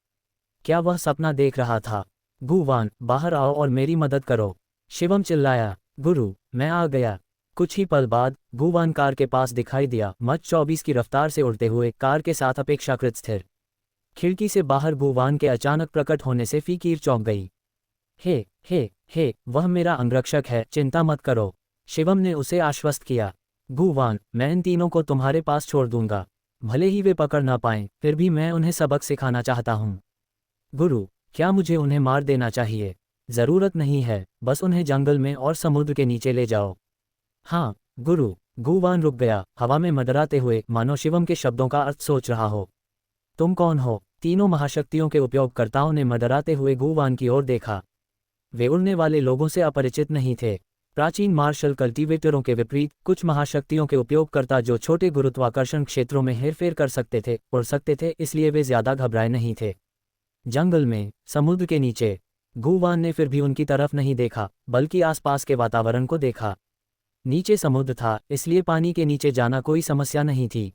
क्या वह सपना देख रहा था? गुवान, बाहर आओ और मेरी मदद करो, शिवम चिल्लाया। गुरु, मैं आ गया। कुछ ही पल बाद गुवान कार के पास दिखाई दिया, मच 24 की रफ्तार से उड़ते हुए कार के साथ अपेक्षाकृत स्थिर। खिड़की से बाहर गुवान के अचानक प्रकट होने से फीकीर चौंक गई। हे, वह मेरा अंगरक्षक है, चिंता मत करो, शिवम ने उसे आश्वस्त किया। गुवान, मैं इन तीनों को तुम्हारे पास छोड़ दूंगा। भले ही वे पकड़ ना पाएं, फिर भी मैं उन्हें सबक सिखाना चाहता हूँ। गुरु, क्या मुझे उन्हें मार देना चाहिए? जरूरत नहीं है, बस उन्हें जंगल में और समुद्र के नीचे ले जाओ। हाँ, गुरु। गुवान रुक गया, हवा में मंडराते हुए, मानो शिवम के शब्दों का अर्थ सोच रहा हो। तुम कौन हो? तीनों महाशक्तियों के उपयोगकर्ताओं ने मंडराते हुए गुवान की ओर देखा। वे उड़ने वाले लोगों से अपरिचित नहीं थे। प्राचीन मार्शल कल्टीवेटरों के विपरीत, कुछ महाशक्तियों के उपयोगकर्ता जो छोटे गुरुत्वाकर्षण क्षेत्रों में हेरफेर कर सकते थे, उड़ सकते थे, इसलिए वे ज्यादा घबराए नहीं थे। जंगल में, समुद्र के नीचे, गुवान ने फिर भी उनकी तरफ नहीं देखा, बल्कि आसपास के वातावरण को देखा। नीचे समुद्र था, इसलिए पानी के नीचे जाना कोई समस्या नहीं थी।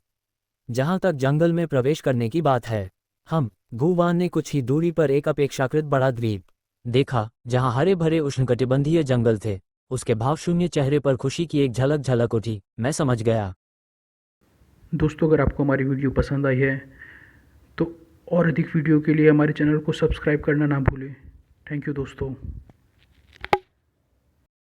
जहां तक जंगल में प्रवेश करने की बात है, गुवान ने कुछ ही दूरी पर एक अपेक्षाकृत बड़ा द्वीप देखा, जहां हरे भरे उष्णकटिबंधीय जंगल थे। उसके भावशून्य चेहरे पर खुशी की एक झलक झलक उठी। मैं समझ गया। दोस्तों, अगर आपको हमारी वीडियो पसंद आई है तो और अधिक वीडियो के लिए हमारे चैनल को सब्सक्राइब करना ना भूलें। थैंक यू दोस्तों।